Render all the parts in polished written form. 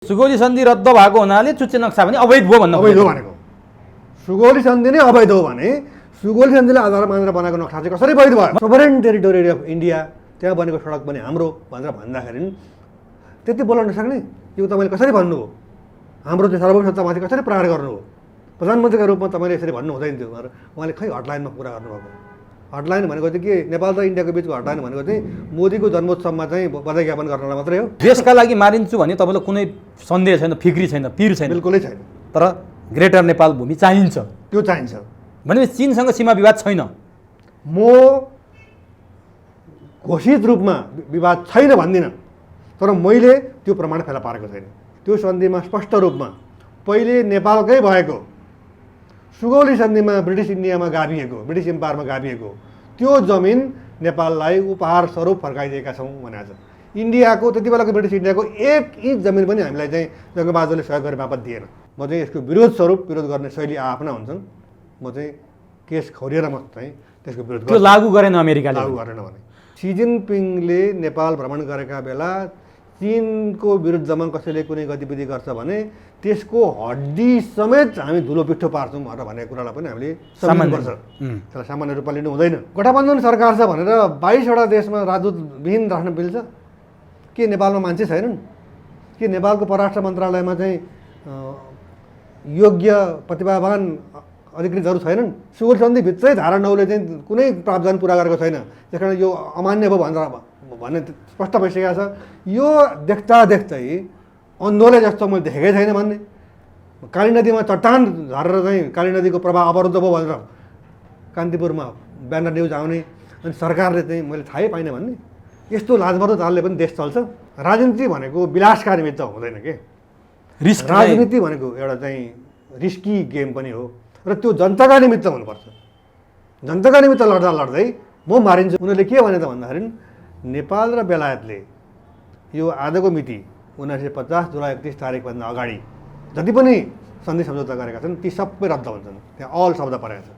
सुगौली सन्धि रद्द भएको हुनाले चुच्चे नक्सा पनि अवैध भयो भन्नु अवैध हो भनेको सुगौली सन्धि नै अवैध हो भने सुगौली सन्धिलाई आधार मानेर बनाएको नक्सा चाहिँ कसरी वैध भयो? सोभरेन टेरिटोरी अफ इन्डिया, त्यहाँ बनेको सडक पनि हाम्रो भनेर भन्दाखेरि त्यति बोल्न नसक्ने यो तपाईँले कसरी भन्नुभयो? हाम्रो त्यो सार्वभौमसत्तामाथि कसरी प्रहार गर्नुभयो? प्रधानमन्त्रीको रूपमा तपाईँले यसरी भन्नु हुँदैन थियो भनेर उहाँले खै हटलाइनमा कुरा गर्नुभएको। हटलाइन भनेको चाहिँ के, नेपाल र इन्डियाको बिचको हटलाइन भनेको चाहिँ मोदीको जन्मोत्सवमा चाहिँ बधाई ज्ञापन गर्नलाई मात्रै हो। देशका लागि मारिन्छु भने तपाईँलाई कुनै सन्देह छैन, फिक्री छैन, पिर छैन, बिल्कुलै छैन। तर ग्रेटर नेपाल भूमि चाहिन्छ, त्यो चाहिन्छ भनेपछि चीनसँग सीमा विवाद छैन। म घोषित रूपमा विवाद छैन भन्दिनँ, तर मैले त्यो प्रमाण फेला पारेको छैन। त्यो सन्धिमा स्पष्ट रूपमा पहिले नेपालकै भएको सुगौली सन्धिमा ब्रिटिस इन्डियामा गाभिएको, ब्रिटिस इम्पायरमा गाभिएको त्यो जमिन नेपाललाई उपहार स्वरूप फर्काइदिएका छौँ भनेको छ। इन्डियाको त्यति बेलाको ब्रिटिस इन्डियाको 1 इन्च जमिन पनि हामीलाई चाहिँ जङ्गबहादुरले सहयोग गरे बापत दिएन। म चाहिँ यसको विरोध स्वरूप, विरोध गर्ने शैली आफ्ना हुन्छन्, म चाहिँ केस खौरिएर म चाहिँ त्यसको विरोध त्यो लागू गरेन अमेरिकाले, लागू गरेन भने। सी जिनपिङले नेपाल भ्रमण गरेका बेला चीनको विरुद्धमा कसैले कुनै गतिविधि गर्छ भने त्यसको हड्डी समेत हामी धुलो पिठो पार्छौँ भनेर भनेको कुरालाई पनि हामीले सम्झनुपर्छ। त्यसलाई सामान्य रूपमा लिनु हुँदैन। गठबन्धन सरकार छ भनेर 22वटा देशमा राजदूतविहीन राख्न मिल्छ? के नेपालमा मान्छे छैनन्? के नेपालको परराष्ट्र मन्त्रालयमा चाहिँ योग्य प्रतिभावान अधिकृतहरू छैनन्? सुगौली सन्धिभित्रै धारा 9ले चाहिँ कुनै प्रावधान पुरा गरेको छैन, त्यस कारण यो अमान्य भयो भनेर भन्ने स्पष्ट भइसकेको छ। यो देख्दा देख्दै अन्धोले जस्तो मैले देखेकै छैन भन्ने। काली नदीमा चट्टान झरेर चाहिँ काली नदीको प्रवाह अवरुद्ध भयो भनेर कान्तिपुरमा ब्यानर न्युज आउने, अनि सरकारले चाहिँ मैले थाहै पाइनँ भन्ने, यस्तो लाजमर्दो चालले पनि देश चल्छ? राजनीति भनेको विलासका निमित्त हुँदैन के, राजनीति भनेको एउटा चाहिँ रिस्की गेम पनि हो र त्यो जनताका निमित्त हुनुपर्छ। जनताका निमित्त लड्दा लड्दै म मारिन्छु। उनीहरूले के भने त भन्दाखेरि नेपाल र बेलायतले यो आजको मिति 1950 जुलाई 31 तारिकभन्दा अगाडि जति पनि सन्धि सम्झौता गरेका छन् ती सबै रद्द हुन्छन्। त्यहाँ अल शब्द परेको छ।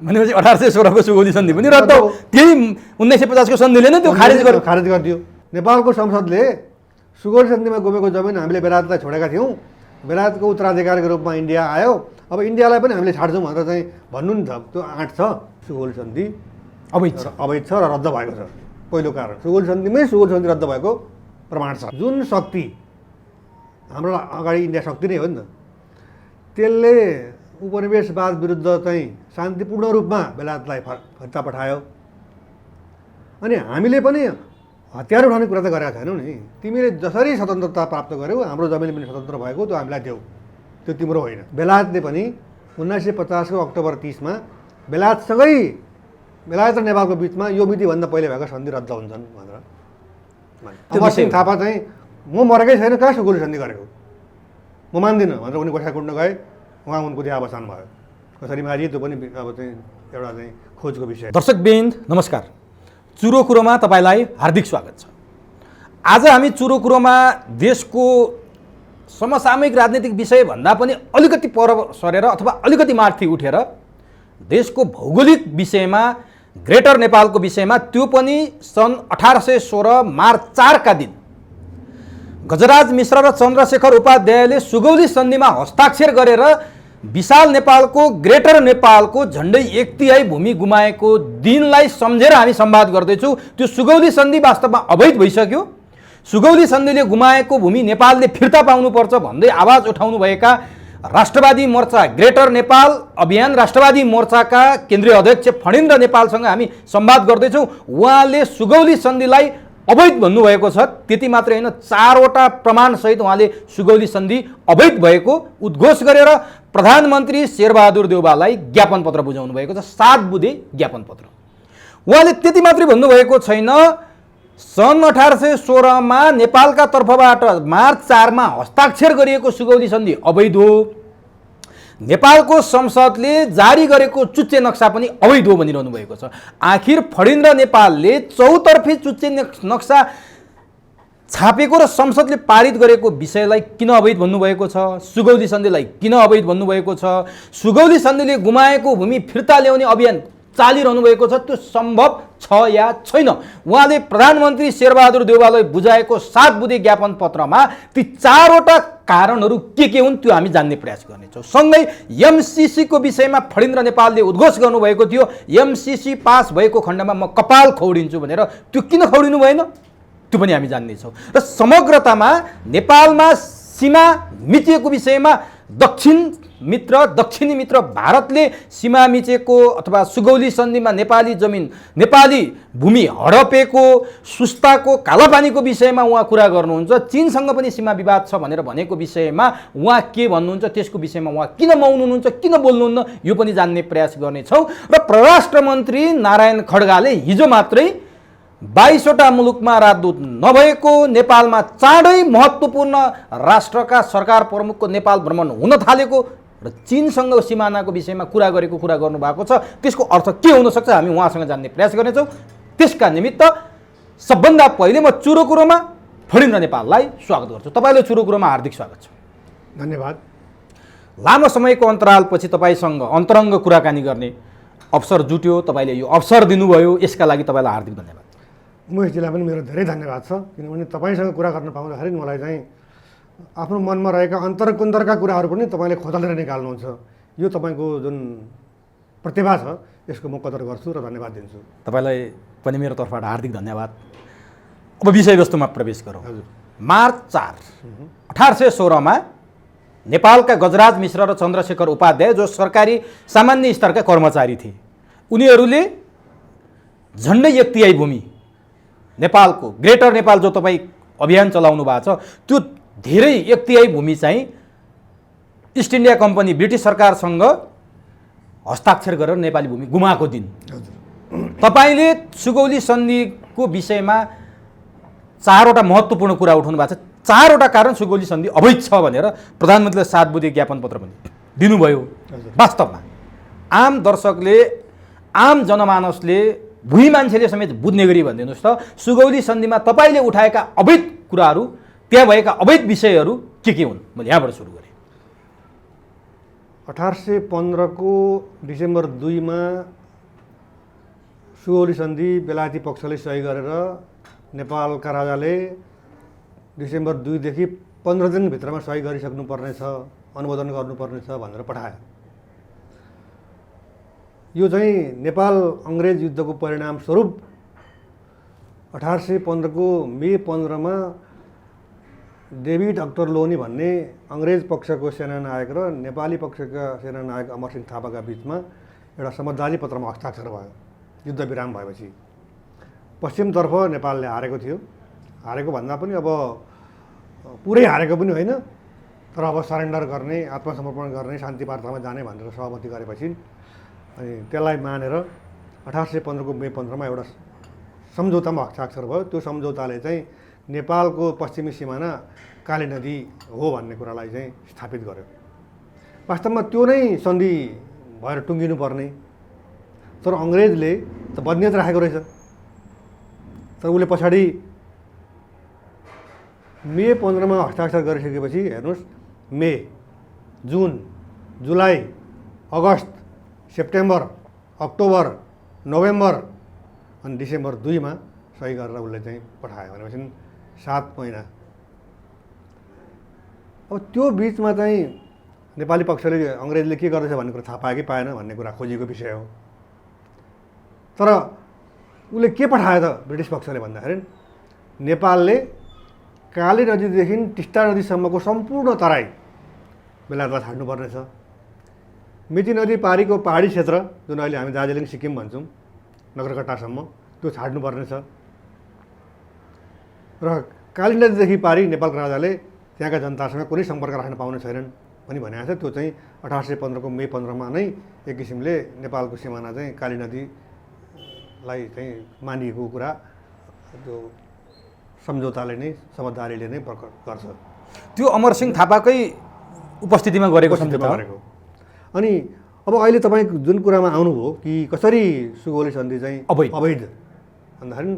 भनेपछि 1816 को सुगौली सन्धि पनि रद्द हो। त्यही 1950 को सन्धिले नै त्यो खारेज गरिदियो। नेपालको संसदले सुगौली सन्धिमा गुमेको जमिन हामीले बेलायतलाई छोडेका थियौँ, बेलायतको उत्तराधिकारको रूपमा इन्डिया आयो, अब इन्डियालाई पनि हामीले छाड्छौँ भनेर चाहिँ भन्नु नि त, त्यो आँट छ। सुगौली सन्धि अवैध छ र रद्द भएको छ। पहिलो कारण सुगौली सन्धिमै सुगौली सन्धि रद्द भएको प्रमाण छ। जुन शक्ति हाम्रो अगाडि इन्डिया शक्ति नै हो नि त, त्यसले उपनिवेशवाद विरुद्ध चाहिँ शान्तिपूर्ण रूपमा बेलायतलाई फिर्ता पठायो। अनि हामीले पनि हतियार उठाउने कुरा त गरेका छैनौँ नि। तिमीले जसरी स्वतन्त्रता प्राप्त गर्यौ, हाम्रो जमिन पनि स्वतन्त्र भएको, त्यो हामीलाई देऊ, त्यो तिम्रो होइन। बेलायतले पनि 1950 को अक्टोबर 30 मा बेलायतसँगै, बेलायत र नेपालको बिचमा यो मितिभन्दा पहिले भएको सन्धि रद्द हुन्छन् भनेर अमर सिंह थापा चाहिँ म मरेकै छैन, कहाँ सुगौली सन्धि गरेको, म मान्दिनँ भनेर उनी गोर्खा कुट्न गए। उहाँ उनको देहावसान भयो। कसरी मारिए त्यो पनि अब चाहिँ एउटा चाहिँ खोजको विषय। दर्शकवृन्द नमस्कार, चुरो कुरोमा तपाईँलाई हार्दिक स्वागत छ। आज हामी चुरो कुरोमा देशको समसामयिक राजनीतिक विषय भन्दा पनि अलिकति पर सरेर अथवा अलिकति माथि उठेर देशको भौगोलिक विषयमा, ग्रेटर नेपालको विषयमा, त्यो पनि सन् 1816 मार्च 4 का दिन गजराज मिश्र र चन्द्रशेखर उपाध्यायले सुगौली सन्धिमा हस्ताक्षर गरेर विशाल नेपालको, ग्रेटर नेपालको झन्डै 1/3 भूमि गुमाएको दिनलाई सम्झेर हामी संवाद गर्दैछौँ। त्यो सुगौली सन्धि वास्तवमा अवैध भइसक्यो। सुगौली सन्धिले गुमाएको भूमि नेपालले फिर्ता पाउनुपर्छ भन्दै आवाज उठाउनुभएका राष्ट्रवादी मोर्चा, ग्रेटर नेपाल अभियान राष्ट्रवादी मोर्चाका केन्द्रीय अध्यक्ष फणिन्द्र नेपालसँग हामी संवाद गर्दैछौँ। उहाँले सुगौली सन्धिलाई अवैध भन्नुभएको छ। त्यति मात्रै होइन, 4वटा प्रमाणसहित उहाँले सुगौली सन्धि अवैध भएको उद्घोष गरेर प्रधानमन्त्री शेरबहादुर देउवालाई ज्ञापन पत्र बुझाउनु भएको छ, 7 बुँदे ज्ञापन पत्र। उहाँले त्यति मात्रै भन्नुभएको छैन, सन् 1816 मा नेपालका तर्फबाट मार्च 4 मा हस्ताक्षर गरिएको सुगौली सन्धि अवैध हो। नेपालको संसदले जारी गरेको चुच्चे नक्सा पनि अवैध हो भनिरहनु भएको छ। आखिर फणिन्द्र नेपालले चौतर्फी चुच्चे नक्सा छापेको र संसदले पारित गरेको विषयलाई किन अवैध भन्नुभएको छ? सुगौली सन्धिलाई किन अवैध भन्नुभएको छ? सुगौली सन्धिले गुमाएको भूमि फिर्ता ल्याउने अभियान चालिरहनु भएको छ, त्यो सम्भव छ या छैन? उहाँले प्रधानमन्त्री शेरबहादुर देउवालाई बुझाएको 7 बुँदे ज्ञापन पत्रमा ती 4वटा कारणहरू के हुन् त्यो हामी जान्ने प्रयास गर्नेछौँ। सँगै एमसिसीको विषयमा फणीन्द्र नेपालले उद्घोष गर्नुभएको थियो, एमसिसी पास भएको खण्डमा म कपाल खौडिन्छु भनेर। त्यो किन खौडिनु भएन त्यो पनि हामी जान्नेछौँ। र समग्रतामा नेपालमा सीमा मिचिएको विषयमा दक्षिणी मित्र भारतले सीमा मिचेको अथवा सुगौली सन्धिमा नेपाली जमिन नेपाली भूमि हडपेको सुस्ताको कालापानीको विषयमा उहाँ कुरा गर्नुहुन्छ। चीनसँग पनि सीमा विवाद छ भनेर भनेको विषयमा उहाँ के भन्नुहुन्छ, त्यसको विषयमा उहाँ किन मौन हुनुहुन्छ, किन बोल्नुहुन्न, यो पनि जान्ने प्रयास गर्नेछौँ। र परराष्ट्र मन्त्री नारायण खड्गाले हिजो मात्रै 22वटा मुलुकमा राजदूत नभएको नेपालमा चाँडै महत्त्वपूर्ण राष्ट्रका सरकार प्रमुखको नेपाल भ्रमण हुन थालेको र चीनसँग सिमानाको विषयमा कुरा गरेको कुरा गर्नुभएको छ। त्यसको अर्थ के हुनसक्छ हामी उहाँसँग जान्ने प्रयास गर्नेछौँ। त्यसका निमित्त सबभन्दा पहिले म चुरो कुरोमा फणीन्द्र नेपाललाई स्वागत गर्छु। तपाईँलाई चुरो कुरोमा हार्दिक स्वागत छ। धन्यवाद। लामो समयको अन्तरालपछि तपाईँसँग अन्तरङ्ग कुराकानी गर्ने अवसर जुट्यो, तपाईँले यो अवसर दिनुभयो, यसका लागि तपाईँलाई हार्दिक धन्यवाद। उमेशजीलाई पनि मेरो धेरै धन्यवाद छ, किनभने तपाईँसँग कुरा गर्न पाउँदाखेरि मलाई चाहिँ आफ्नो मनमा रहेका अन्तरकुन्दरका कुराहरू पनि तपाईँले खोतलेर निकाल्नुहुन्छ। यो तपाईँको जुन प्रतिभा छ यसको म कदर गर्छु र धन्यवाद दिन्छु। तपाईँलाई पनि मेरो तर्फबाट हार्दिक धन्यवाद। अब विषयवस्तुमा प्रवेश गरौँ। मार्च 4, 1816मा नेपालका गजराज मिश्र र चन्द्रशेखर उपाध्याय जो सरकारी सामान्य स्तरका कर्मचारी थिए, उनीहरूले झन्डै 1 तिहाई भूमि नेपालको ग्रेटर नेपाल जो तपाईँ अभियान चलाउनु भएको छ त्यो धेरै 1 तिहाई भूमि चाहिँ इस्ट इन्डिया कम्पनी ब्रिटिस सरकारसँग हस्ताक्षर गरेर नेपाली भूमि गुमाएको दिन तपाईँले सुगौली सन्धिको विषयमा 4वटा महत्त्वपूर्ण कुरा उठाउनु भएको छ। 4वटा कारण सुगौली सन्धि अवैध छ भनेर प्रधानमन्त्रीले 7 बुँदे ज्ञापन पत्र पनि दिनुभयो। वास्तवमा आम दर्शकले, आम जनमानसले, भुइँ मान्छेले समेत बुझ्ने गरी भनिदिनुहोस् त, सुगौली सन्धिमा तपाईँले उठाएका अवैध कुराहरू, त्यहाँ भएका अवैध विषयहरू के हुन्? मैले यहाँबाट सुरु गरेँ। 1815 को डिसेम्बर 2 मा सुगौली सन्धि बेलायती पक्षले सही गरेर नेपालका राजाले डिसेम्बर 2 देखि 15 दिनभित्रमा सही गरिसक्नुपर्नेछ, अनुमोदन गर्नुपर्नेछ भनेर पठायो। यो चाहिँ नेपाल अङ्ग्रेज युद्धको परिणाम स्वरूप 1815 को मे 15 मा डेभिड अक्टरलोनी भन्ने अङ्ग्रेज पक्षको सेनानायक र नेपाली पक्षका सेनानायक अमरसिंह थापाका बिचमा एउटा समझदारी पत्रमा हस्ताक्षर भयो। युद्ध विराम भएपछि पश्चिमतर्फ नेपालले हारेको थियो। हारेको भन्दा पनि अब पुरै हारेको पनि होइन, तर अब सरेन्डर गर्ने, आत्मसमर्पण गर्ने, शान्ति वार्तामा जाने भनेर सहमति गरेपछि अनि त्यसलाई मानेर 1815 को मे 15 मा एउटा सम्झौतामा हस्ताक्षर भयो। त्यो सम्झौताले चाहिँ नेपालको पश्चिमी सिमाना काली नदी हो भन्ने कुरालाई चाहिँ स्थापित गर्यो। वास्तवमा त्यो नै सन्धि भएर टुङ्गिनु पर्ने, तर अङ्ग्रेजले त बदनियत राखेको रहेछ। तर उसले पछाडि मे 15 मा हस्ताक्षर गरिसकेपछि हेर्नुहोस्, मे, जुन, जुलाई, अगस्त, सेप्टेम्बर, अक्टोबर, नोभेम्बर अनि डिसेम्बर 2 मा सही गरेर उसले चाहिँ पठायो। भनेपछि 7 महिना। अब त्यो बिचमा चाहिँ नेपाली पक्षले अङ्ग्रेजले के गर्दैछ भन्ने कुरा थाहा पायो कि पाएन भन्ने कुरा खोजिएको विषय हो। तर उसले के पठायो त ब्रिटिस पक्षले भन्दाखेरि नेपालले काली नदीदेखि टिस्टा नदीसम्मको सम्पूर्ण तराई बेलायतलाई छाड्नुपर्नेछ। मिति नदी पारीको पहाडी क्षेत्र जुन अहिले हामी दार्जिलिङ सिक्किम भन्छौँ नगरकट्टासम्म त्यो छाड्नुपर्नेछ र काली नदीदेखि पारी नेपालका राजाले त्यहाँका जनतासँग कुनै सम्पर्क राख्न पाउने छैनन् पनि भनेको छ। त्यो चाहिँ 1815 को मे 15 मा नै एक किसिमले नेपालको सिमाना चाहिँ काली नदीलाई चाहिँ मानिएको कुरा त्यो सम्झौताले नै, समझदारीले नै प्रकट गर्छ। त्यो अमरसिंह थापाकै उपस्थितिमा गरेको सम्झौता गरेको। अनि अब अहिले तपाईँ जुन कुरामा आउनुभयो कि कसरी सुगौली सन्धि चाहिँ अवैध भन्दाखेरि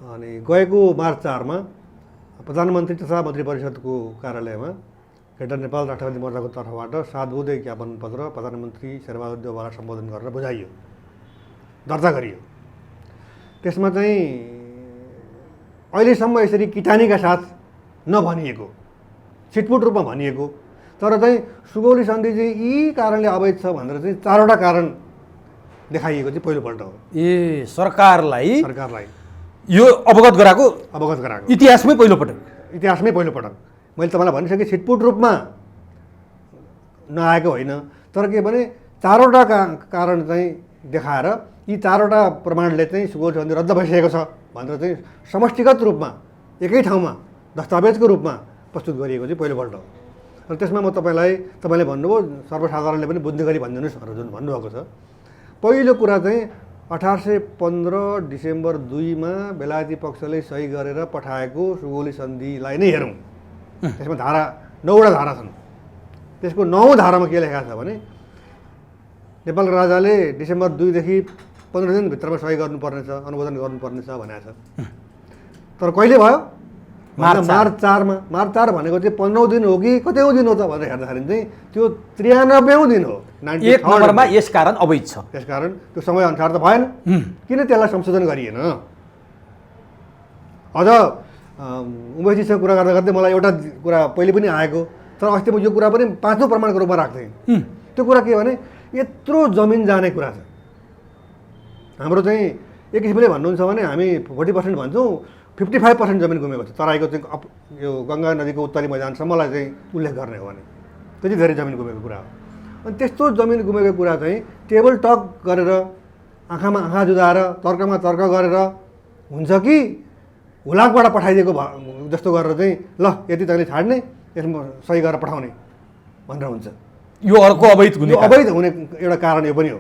अनि गएको मार्च 4 मा प्रधानमन्त्री तथा मन्त्री परिषदको कार्यालयमा ग्रेटर नेपाल राष्ट्रवादी मोर्चाको तर्फबाट 7 बुँदे ज्ञापन पत्र प्रधानमन्त्री शेरबहादुर देउवालाई सम्बोधन गरेर बुझाइयो, दर्ता गरियो। त्यसमा चाहिँ अहिलेसम्म यसरी किटानीका साथ नभनिएको छिटपुट रूपमा भनिएको। तर चाहिँ सुगौली सन्धि चाहिँ यी कारणले अवैध छ भनेर चाहिँ 4वटा कारण देखाइएको चाहिँ पहिलोपल्ट हो ए सरकारलाई सरकारलाई यो अवगत गराएको इतिहासमै पहिलोपटक मैले तपाईँलाई भनिसकेँ। छिटपुट रूपमा नआएको होइन, तर के भने 4वटा कारण चाहिँ देखाएर यी 4वटा प्रमाणले चाहिँ सुगौली सन्धि रद्द भइसकेको छ भनेर चाहिँ समष्टिगत रूपमा एकै ठाउँमा दस्तावेजको रूपमा प्रस्तुत गरिएको चाहिँ पहिलोपल्ट हो। र त्यसमा म तपाईँले भन्नुभयो सर्वसाधारणले पनि बुझ्ने गरी भनिदिनुहोस् भनेर जुन भन्नुभएको छ। पहिलो कुरा चाहिँ 1815 डिसेम्बर 2मा बेलायती पक्षले सही गरेर पठाएको सुगौली सन्धिलाई नै हेरौँ। त्यसमा 9वटा धारा छन्। त्यसको 9औं धारामा के लेखेको छ भने नेपाल राजाले डिसेम्बर 2देखि 15 दिनभित्रमा सही गर्नुपर्ने छ, अनुमोदन गर्नुपर्ने छ भनेको छ। तर कहिले भयो? मार्च 4मा। मार्च 4 भनेको चाहिँ 15औं दिन हो कि कतैौँ दिन हो त भनेर हेर्दाखेरि चाहिँ त्यो 93औं दिन हो। 1 नम्बरमा यस कारण अवैध छ। त्यसकारण त्यो समयअनुसार त भएन। किन त्यसलाई संशोधन गरिएन? अझ उमेशजीसँग कुरा गर्दा गर्दै मलाई एउटा कुरा पहिले पनि आएको, तर अस्ति म यो कुरा पनि 5औं प्रमाणको रूपमा राख्थेँ। त्यो कुरा के भने यत्रो जमिन जाने कुरा छ। हाम्रो चाहिँ एक किसिमले भन्नुहुन्छ भने हामी 40% भन्छौँ, 55% जमिन गुमेको छ। तराईको चाहिँ यो गङ्गा नदीको उत्तरी मैदानसम्मलाई चाहिँ उल्लेख गर्ने हो भने त्यति धेरै जमिन गुमेको कुरा हो। अनि त्यस्तो जमिन गुमेको कुरा चाहिँ टेबल टक गरेर आँखामा आँखा जुदाएर तर्कमा तर्क गरेर हुन्छ कि हुलाकबाट पठाइदिएको जस्तो गरेर चाहिँ ल यति तैँले छाड्ने, यसमा सही गरेर पठाउने भनेर हुन्छ। यो अर्को अवैध हुने एउटा कारण यो पनि हो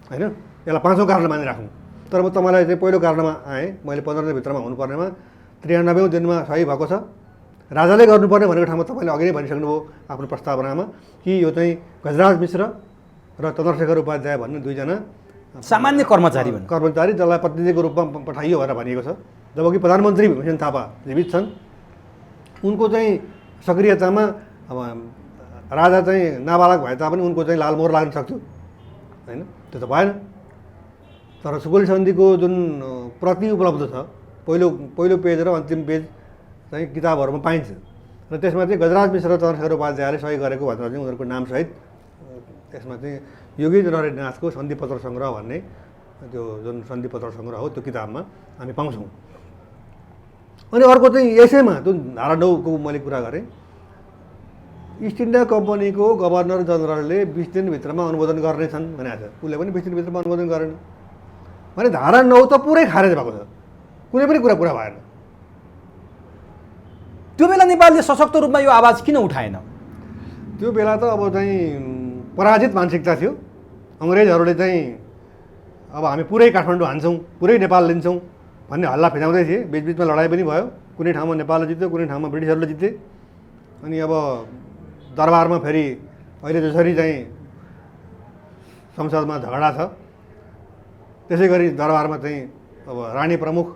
होइन। यसलाई 5औं कारण मानिराखौँ। तर म तपाईँलाई चाहिँ पहिलो कारणमा आएँ। मैले 15 दिनभित्रमा हुनुपर्नेमा 93औं दिनमा सही भएको छ। राजाले गर्नुपर्ने भनेको ठाउँमा तपाईँले अघि नै भनिसक्नुभयो आफ्नो प्रस्तावनामा कि यो चाहिँ गजराज मिश्र र चन्द्रशेखर उपाध्याय भन्ने 2जना सामान्य कर्मचारी जसलाई प्रतिनिधिको रूपमा पठाइयो भनेर भनिएको छ। जबकि प्रधानमन्त्री भीमसेन थापा जीवित छन्। उनको चाहिँ सक्रियतामा अब राजा चाहिँ नाबालक भए तापनि उनको चाहिँ लालमोहर लाग्न सक्थ्यो होइन, त्यो त भएन। तर सुगौली सन्धिको जुन प्रति उपलब्ध छ, पहिलो पेज र अन्तिम पेज चाहिँ किताबहरूमा पाइन्छ। र त्यसमा चाहिँ गजराज मिश्र र चन्द्रशेखर उपाध्यायले सही गरेको भनेर चाहिँ उनीहरूको नामसहित त्यसमा चाहिँ योगेन्द्र नरेशनाथको सन्धिपत्र सङ्ग्रह भन्ने त्यो जुन सन्धिपत्र सङ्ग्रह हो त्यो किताबमा हामी पाउँछौँ। अनि अर्को चाहिँ यसैमा जुन धारा 9को मैले कुरा गरेँ, इस्ट इन्डिया कम्पनीको गभर्नर जनरलले 20 दिनभित्रमा अनुमोदन गर्नेछन् भनेको छ। उसले पनि 20 दिनभित्रमा अनुमोदन गरेन भने धारा 9 त पुरै खारेज भएको छ। कुनै पनि कुरा भएन। त्यो बेला नेपालले सशक्त रूपमा यो आवाज किन उठाएन? त्यो बेला त अब चाहिँ पराजित मानसिकता थियो। अङ्ग्रेजहरूले चाहिँ अब हामी पुरै काठमाडौँ हान्छौँ, पुरै नेपाल लिन्छौँ भन्ने हल्ला फिजाउँदै थिए। बिचबिचमा लडाइँ पनि भयो। कुनै ठाउँमा नेपालले जित्यो, कुनै ठाउँमा ब्रिटिसहरूले जिते। अनि अब दरबारमा फेरि अहिले जसरी चाहिँ संसदमा झगडा छ, त्यसै गरी दरबारमा चाहिँ अब रानी प्रमुख,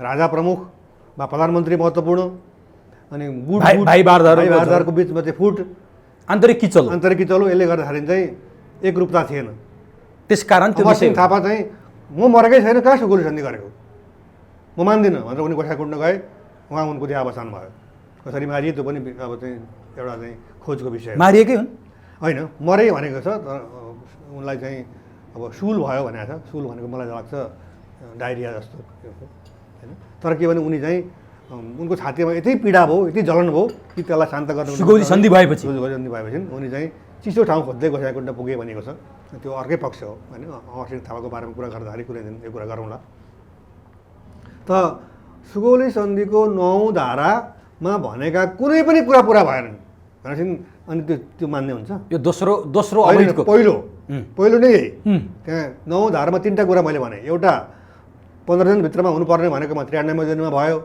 राजा प्रमुख वा प्रधानमन्त्री महत्त्वपूर्ण, अनि भाइ बारदारको बिचमा चाहिँ फुट, आन्तरिक किचलो, यसले गर्दाखेरि चाहिँ एकरूपता थिएन। त्यसकारण त्यो अमरसिंह थापा चाहिँ म मरेकै छैन, कहाँ सुगौली सन्धि गरेको, म मान्दिनँ भनेर उनी गोठा कुट्न गए। उहाँ उनको त्यहाँ अवसान भयो। कसरी मारिए त्यो पनि अब चाहिँ एउटा चाहिँ खोजको विषय। मारिएकै हुन् होइन, मरे भनेको छ। तर उनलाई चाहिँ अब सुल भयो भनेको छ। सुल भनेको मलाई लाग्छ डायरिया जस्तो होइन। तर के भने उनी चाहिँ उनको छातीमा यति पीडा भयो, यति जलन भयो कि त्यसलाई शान्त गर्न सुगौली सन्धि भएपछि उनी चाहिँ चिसो ठाउँ खोज्दै गोसाइकुण्ड पुगे भनेको छ। त्यो अर्कै पक्ष हो होइन। अमरसिंह थापाको बारेमा कुरा गर्दाखेरि कुनै दिन यो कुरा गरौँला। त सुगौली सन्धिको 9औं धारामा भनेका कुनै पनि कुरा पुरा भएनन् भनेपछि अनि त्यो मान्ने हुन्छ? यो दोस्रो अवैधको पहिलो नै यही। त्यहाँ 9औं धारामा 3टा कुरा मैले भने। एउटा 15 दिनभित्रमा हुनुपर्ने भनेकोमा 93 दिनमा भयो।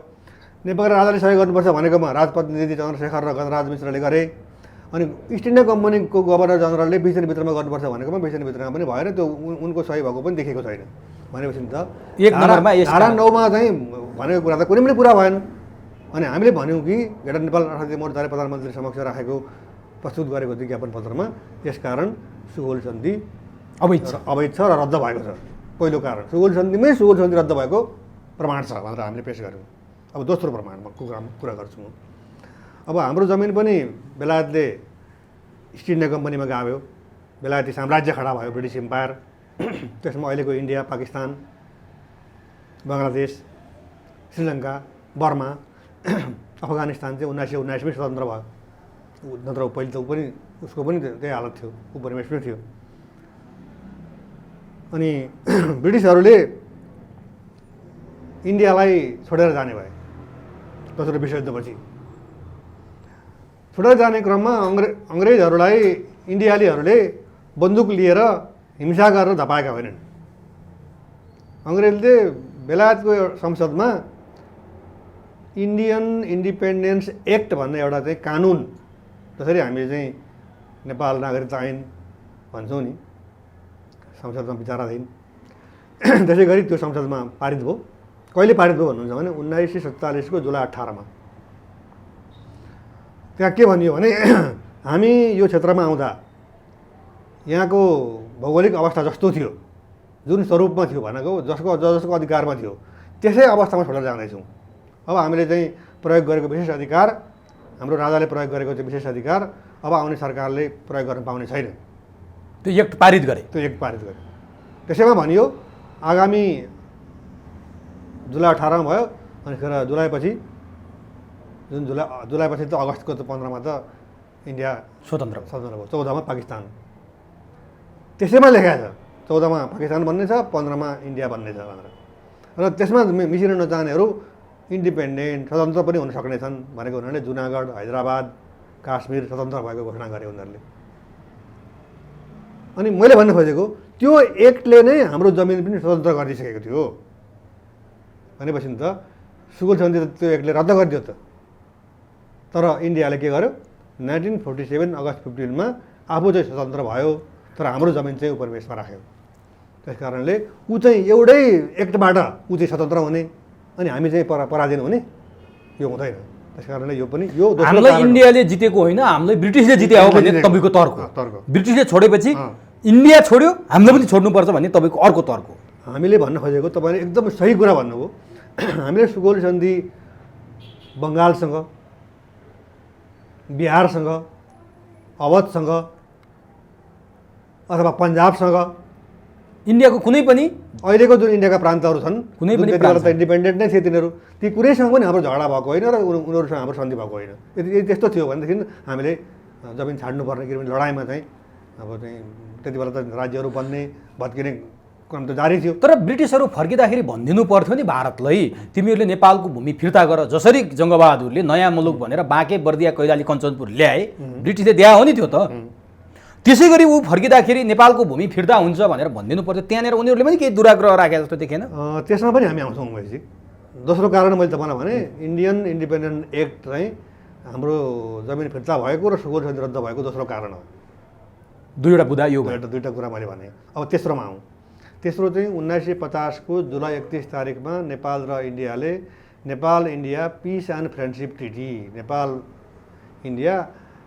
नेपाल राजाले सही गर्नुपर्छ भनेकोमा राजप्रतिनिधि चन्द्रशेखर र गजराज मिश्रले गरे। अनि इस्ट इन्डिया कम्पनीको गभर्नर जनरलले 20 दिनभित्रमा गर्नुपर्छ भनेकोमा 20 दिनभित्रमा पनि भएन। त्यो उनको सही भएको पनि देखेको छैन। भनेपछि त धारा 9मा चाहिँ भनेको कुरा त कुनै पनि कुरा भएन। अनि हामीले भन्यौँ कि ग्रेटर नेपाल राष्ट्रिय मोर्चाले प्रधानमन्त्री समक्ष राखेको प्रस्तुत गरेको विज्ञापन पत्रमा यसकारण सुगौली सन्धि अवैध छ र रद्द भएको छ। पहिलो कारण सुगौली सन्धिमै सुगौली सन्धि रद्द भएको प्रमाण छ भनेर हामीले पेश गर्यौँ। अब दोस्रो प्रमाणमा कुरा गर्छु म। अब हाम्रो जमिन पनि बेलायतले इस्ट इन्डिया कम्पनीमा गाभ्यो, बेलायती साम्राज्य खडा भयो, ब्रिटिस इम्पायर। त्यसमा अहिलेको इन्डिया, पाकिस्तान, बङ्गलादेश, श्रीलङ्का, बर्मा, अफगानिस्तान चाहिँ 1919मै स्वतन्त्र भयो। नत्र पहिले त ऊ पनि उसको पनि त्यही हालत थियो, उपनिवेशमै थियो। अनि ब्रिटिसहरूले इन्डियालाई छोडेर जाने भए दोस्रो विश्वयुद्धपछि। छोडेर जाने क्रममा अङ्ग्रेजहरूलाई इन्डियालीहरूले बन्दुक लिएर हिंसा गरेर धपाएका होइनन्। अङ्ग्रेजले बेलायतको संसदमा इन्डियन इन्डिपेन्डेन्स एक्ट भन्ने एउटा चाहिँ कानुन, जसरी हामीले चाहिँ नेपाल नागरिकता ऐन भन्छौँ नि, संसदमा विचाराधीन, त्यसै गरी त्यो संसदमा पारित भयो। कहिले पारित भयो भन्नुहुन्छ भने 1947को जुलाई 18मा। त्यहाँ के भनियो भने हामी यो क्षेत्रमा आउँदा यहाँको भौगोलिक अवस्था जस्तो थियो, जुन स्वरूपमा थियो भनेको, जसको अधिकारमा थियो, त्यसै अवस्थामा छोडेर जाँदैछौँ। अब हामीले चाहिँ प्रयोग गरेको विशेष अधिकार, हाम्रो राजाले प्रयोग गरेको चाहिँ विशेष अधिकार अब आउने सरकारले प्रयोग गर्न पाउने छैन। त्यो एक्ट पारित गरे। त्यसैमा भनियो आगामी जुलाई 18मा भयो। अनि फेरि जुलाईपछि जुलाईपछि त अगस्तको त 15मा त इन्डिया स्वतन्त्र भयो। 14मा पाकिस्तान। त्यसैमा लेखाएको छ 14मा पाकिस्तान बन्ने छ, 15मा इन्डिया बन्ने छ भनेर। र त्यसमा मिसिन नचाहनेहरू इन्डिपेन्डेन्ट स्वतन्त्र पनि हुन सक्नेछन् भनेको हुनाले जुनागढ, हैदराबाद, काश्मीर स्वतन्त्र भएको घोषणा गरे उनीहरूले। अनि मैले भन्न खोजेको त्यो एक्टले नै हाम्रो जमिन पनि स्वतन्त्र गरिदिइसकेको थियो भनेपछि त सुगोल सन्धि त्यो एक्टले रद्द गरिदियो त। तर इन्डियाले के गर्यो, 1947 अगस्त 15मा आफू चाहिँ स्वतन्त्र भयो, तर हाम्रो जमिन चाहिँ उपनिवेशमा राख्यो। त्यस कारणले ऊ चाहिँ एउटै एक्टबाट ऊ चाहिँ स्वतन्त्र हुने अनि हामी चाहिँ पराधीन हुने, यो हुँदैन। त्यस कारणले यो पनि यो हामीलाई इन्डियाले जितेको होइन, हामीलाई ब्रिटिसले जिते हो भन्ने तपाईँको तर्क। ब्रिटिसले छोडेपछि इन्डिया छोड्यो, हामीले पनि छोड्नुपर्छ भन्ने तपाईँको अर्को तर्क। हामीले भन्न खोजेको तपाईँले एकदम सही कुरा भन्नुभयो। हामीले सुगौली सन्धि बङ्गालसँग, बिहारसँग, अवधसँग अथवा पन्जाबसँग, इन्डियाको कुनै पनि अहिलेको जुन इन्डियाका प्रान्तहरू छन्, कुनै पनि प्रान्त इन्डिपेन्डेन्ट नै थिए तिनीहरू, ती कुनैसँग पनि हाम्रो झगडा भएको होइन र उनीहरूसँग हाम्रो सन्धि भएको होइन। यदि त्यस्तो थियो भनेदेखि हामीले जमिन छाड्नुपर्ने, किनभने लडाइँमा चाहिँ अब चाहिँ त्यति बेला त राज्यहरू बन्ने भत्किने क्रम त जारी थियो। तर ब्रिटिसहरू फर्किँदाखेरि भनिदिनु पर्थ्यो नि भारतलाई, तिमीहरूले नेपालको भूमि फिर्ता गर, जसरी जङ्गबहादुरले नयाँ मुलुक भनेर बाँके, बर्दिया, कैलाली, कञ्चनपुर ल्याए, ब्रिटिसले दिया हो नि त्यो त। त्यसै गरी ऊ फर्किँदाखेरि नेपालको भूमि फिर्ता हुन्छ भनेर भनिदिनु पर्थ्यो। त्यहाँनिर उनीहरूले पनि केही दुराग्रह राखे जस्तो देखेन। त्यसमा पनि हामी आउँछौँ उमेशजी। दोस्रो कारण मैले तपाईँलाई भने इन्डियन इन्डिपेन्डेन्ट एक्ट चाहिँ हाम्रो जमिन फिर्ता भएको र सुगौली सन्धि रद्द भएको दोस्रो कारण हो। दुईवटा बुदा यो दुईवटा कुरा मैले भने। अब तेस्रोमा आउँ। तेस्रो चाहिँ 1950को जुलाई 31 तारिकमा नेपाल र इन्डियाले Nepal India peace and friendship treaty, Nepal India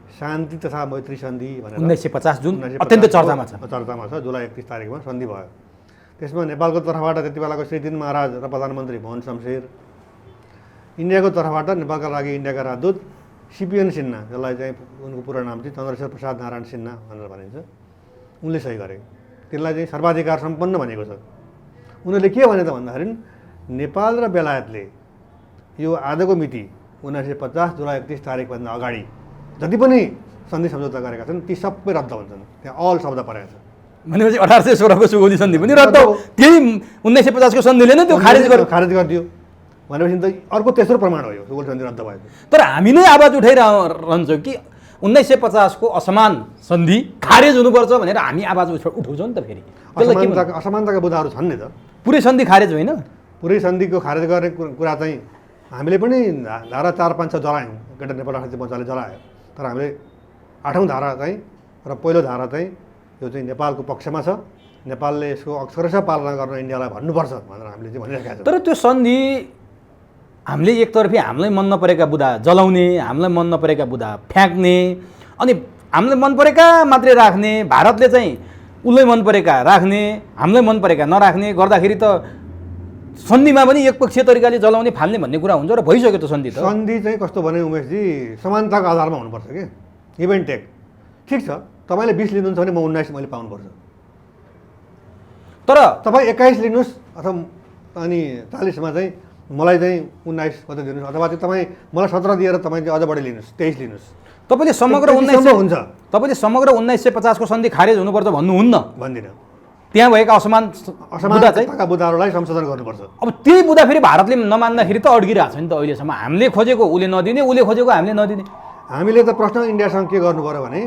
शान्ति तथा मैत्री सन्धि भनेर 1950 जुन अत्यन्त चर्चामा छ, जुलाई 31 तारिकमा सन्धि भयो। त्यसमा नेपालको तर्फबाट त्यति बेलाको श्री 3 महाराज र प्रधानमन्त्री मोहन शमशेर, इन्डियाको तर्फबाट नेपालका लागि इन्डियाका राजदूत सिपिएन सिन्हा, जसलाई चाहिँ उनको पुरा नाम चाहिँ चन्द्रशेखर प्रसाद नारायण सिन्हा भनेर भनिन्छ, उनले सही गरे। त्यसलाई चाहिँ सर्वाधिकार सम्पन्न भनेको छ। उनीहरूले के भने त भन्दाखेरि नेपाल र बेलायतले यो आजको मिति 1950 जुलाई 31 तारिकभन्दा अगाडि जति पनि सन्धि सम्झौता गरेका छन् ती सबै रद्द हुन्छन्। त्यहाँ अल शब्द परेको छ। भनेपछि 1816को सुगौली सन्धि पनि रद्द हो। त्यही 1950को सन्धिले नै त्यो खारेज गरिदियो भनेपछि त अर्को तेस्रो प्रमाण हो यो सुगौली सन्धि रद्द भएको। तर हामी नै आवाज उठाइरहन्छौँ कि 1950को असमान सन्धि खारेज हुनुपर्छ भनेर हामी आवाज उठाउँछौँ नि त। फेरि असमानताका बुदाहरू छन् नि त। पुरै सन्धि खारेज होइन, पुरै सन्धिको खारेज गर्ने कुरा चाहिँ हामीले पनि धारा 4, 5, 6 जलायौँ। ग्रेटर नेपाल राष्ट्रिय मञ्चले जलायो। तर हामीले 8औँ धारा चाहिँ र पहिलो धारा चाहिँ यो चाहिँ नेपालको पक्षमा छ, नेपालले यसको अक्षरशः पालना गर्न इन्डियालाई भन्नुपर्छ भनेर हामीले चाहिँ भनिरहेका छौँ। तर त्यो सन्धि हामीले एकतर्फी हामीलाई मन नपरेका बुदा जलाउने, हामीलाई मन नपरेका बुदा फ्याँक्ने, अनि हामीलाई मन परेका मात्रै राख्ने, भारतले चाहिँ उसलाई मन परेका राख्ने, हामीलाई मन परेका नराख्ने गर्दाखेरि त सन्धिमा पनि एकपक्षीय तरिकाले जलाउने फाल्ने भन्ने कुरा हुन्छ र भइसक्यो त सन्धि त। सन्धि चाहिँ कस्तो भने उमेशजी समानताको आधारमा हुनुपर्छ कि गिभ एन्ड टेक। ठिक छ, तपाईँले 20 लिनुहुन्छ भने म 19 मैले पाउनुपर्छ। तर तपाईँ 21 लिनुहोस् अथवा अनि 40मा चाहिँ मलाई चाहिँ 19 मात्रै दिनुहोस्, अथवा चाहिँ तपाईँ मलाई 17 दिएर तपाईँ चाहिँ अझ बढी लिनुहोस्, 23 लिनुहोस्। तपाईँले समग्र हुन्छ 1950 को सन्धि खारेज हुनुपर्छ भन्नुहुन्न, भन्दिनँ। त्यहाँ भएका असमान बुदा चाहिँ असमानताका बुदाहरूलाई संशोधन गर्नुपर्छ। अब त्यही बुदा फेरि भारतले नमान्दाखेरि त अड्किरहेको छ नि त अहिलेसम्म। हामीले खोजेको उसले नदिने, उसले खोजेको हामीले नदिने। हामीले त प्रश्न इन्डियासँग के गर्नु पर्यो भने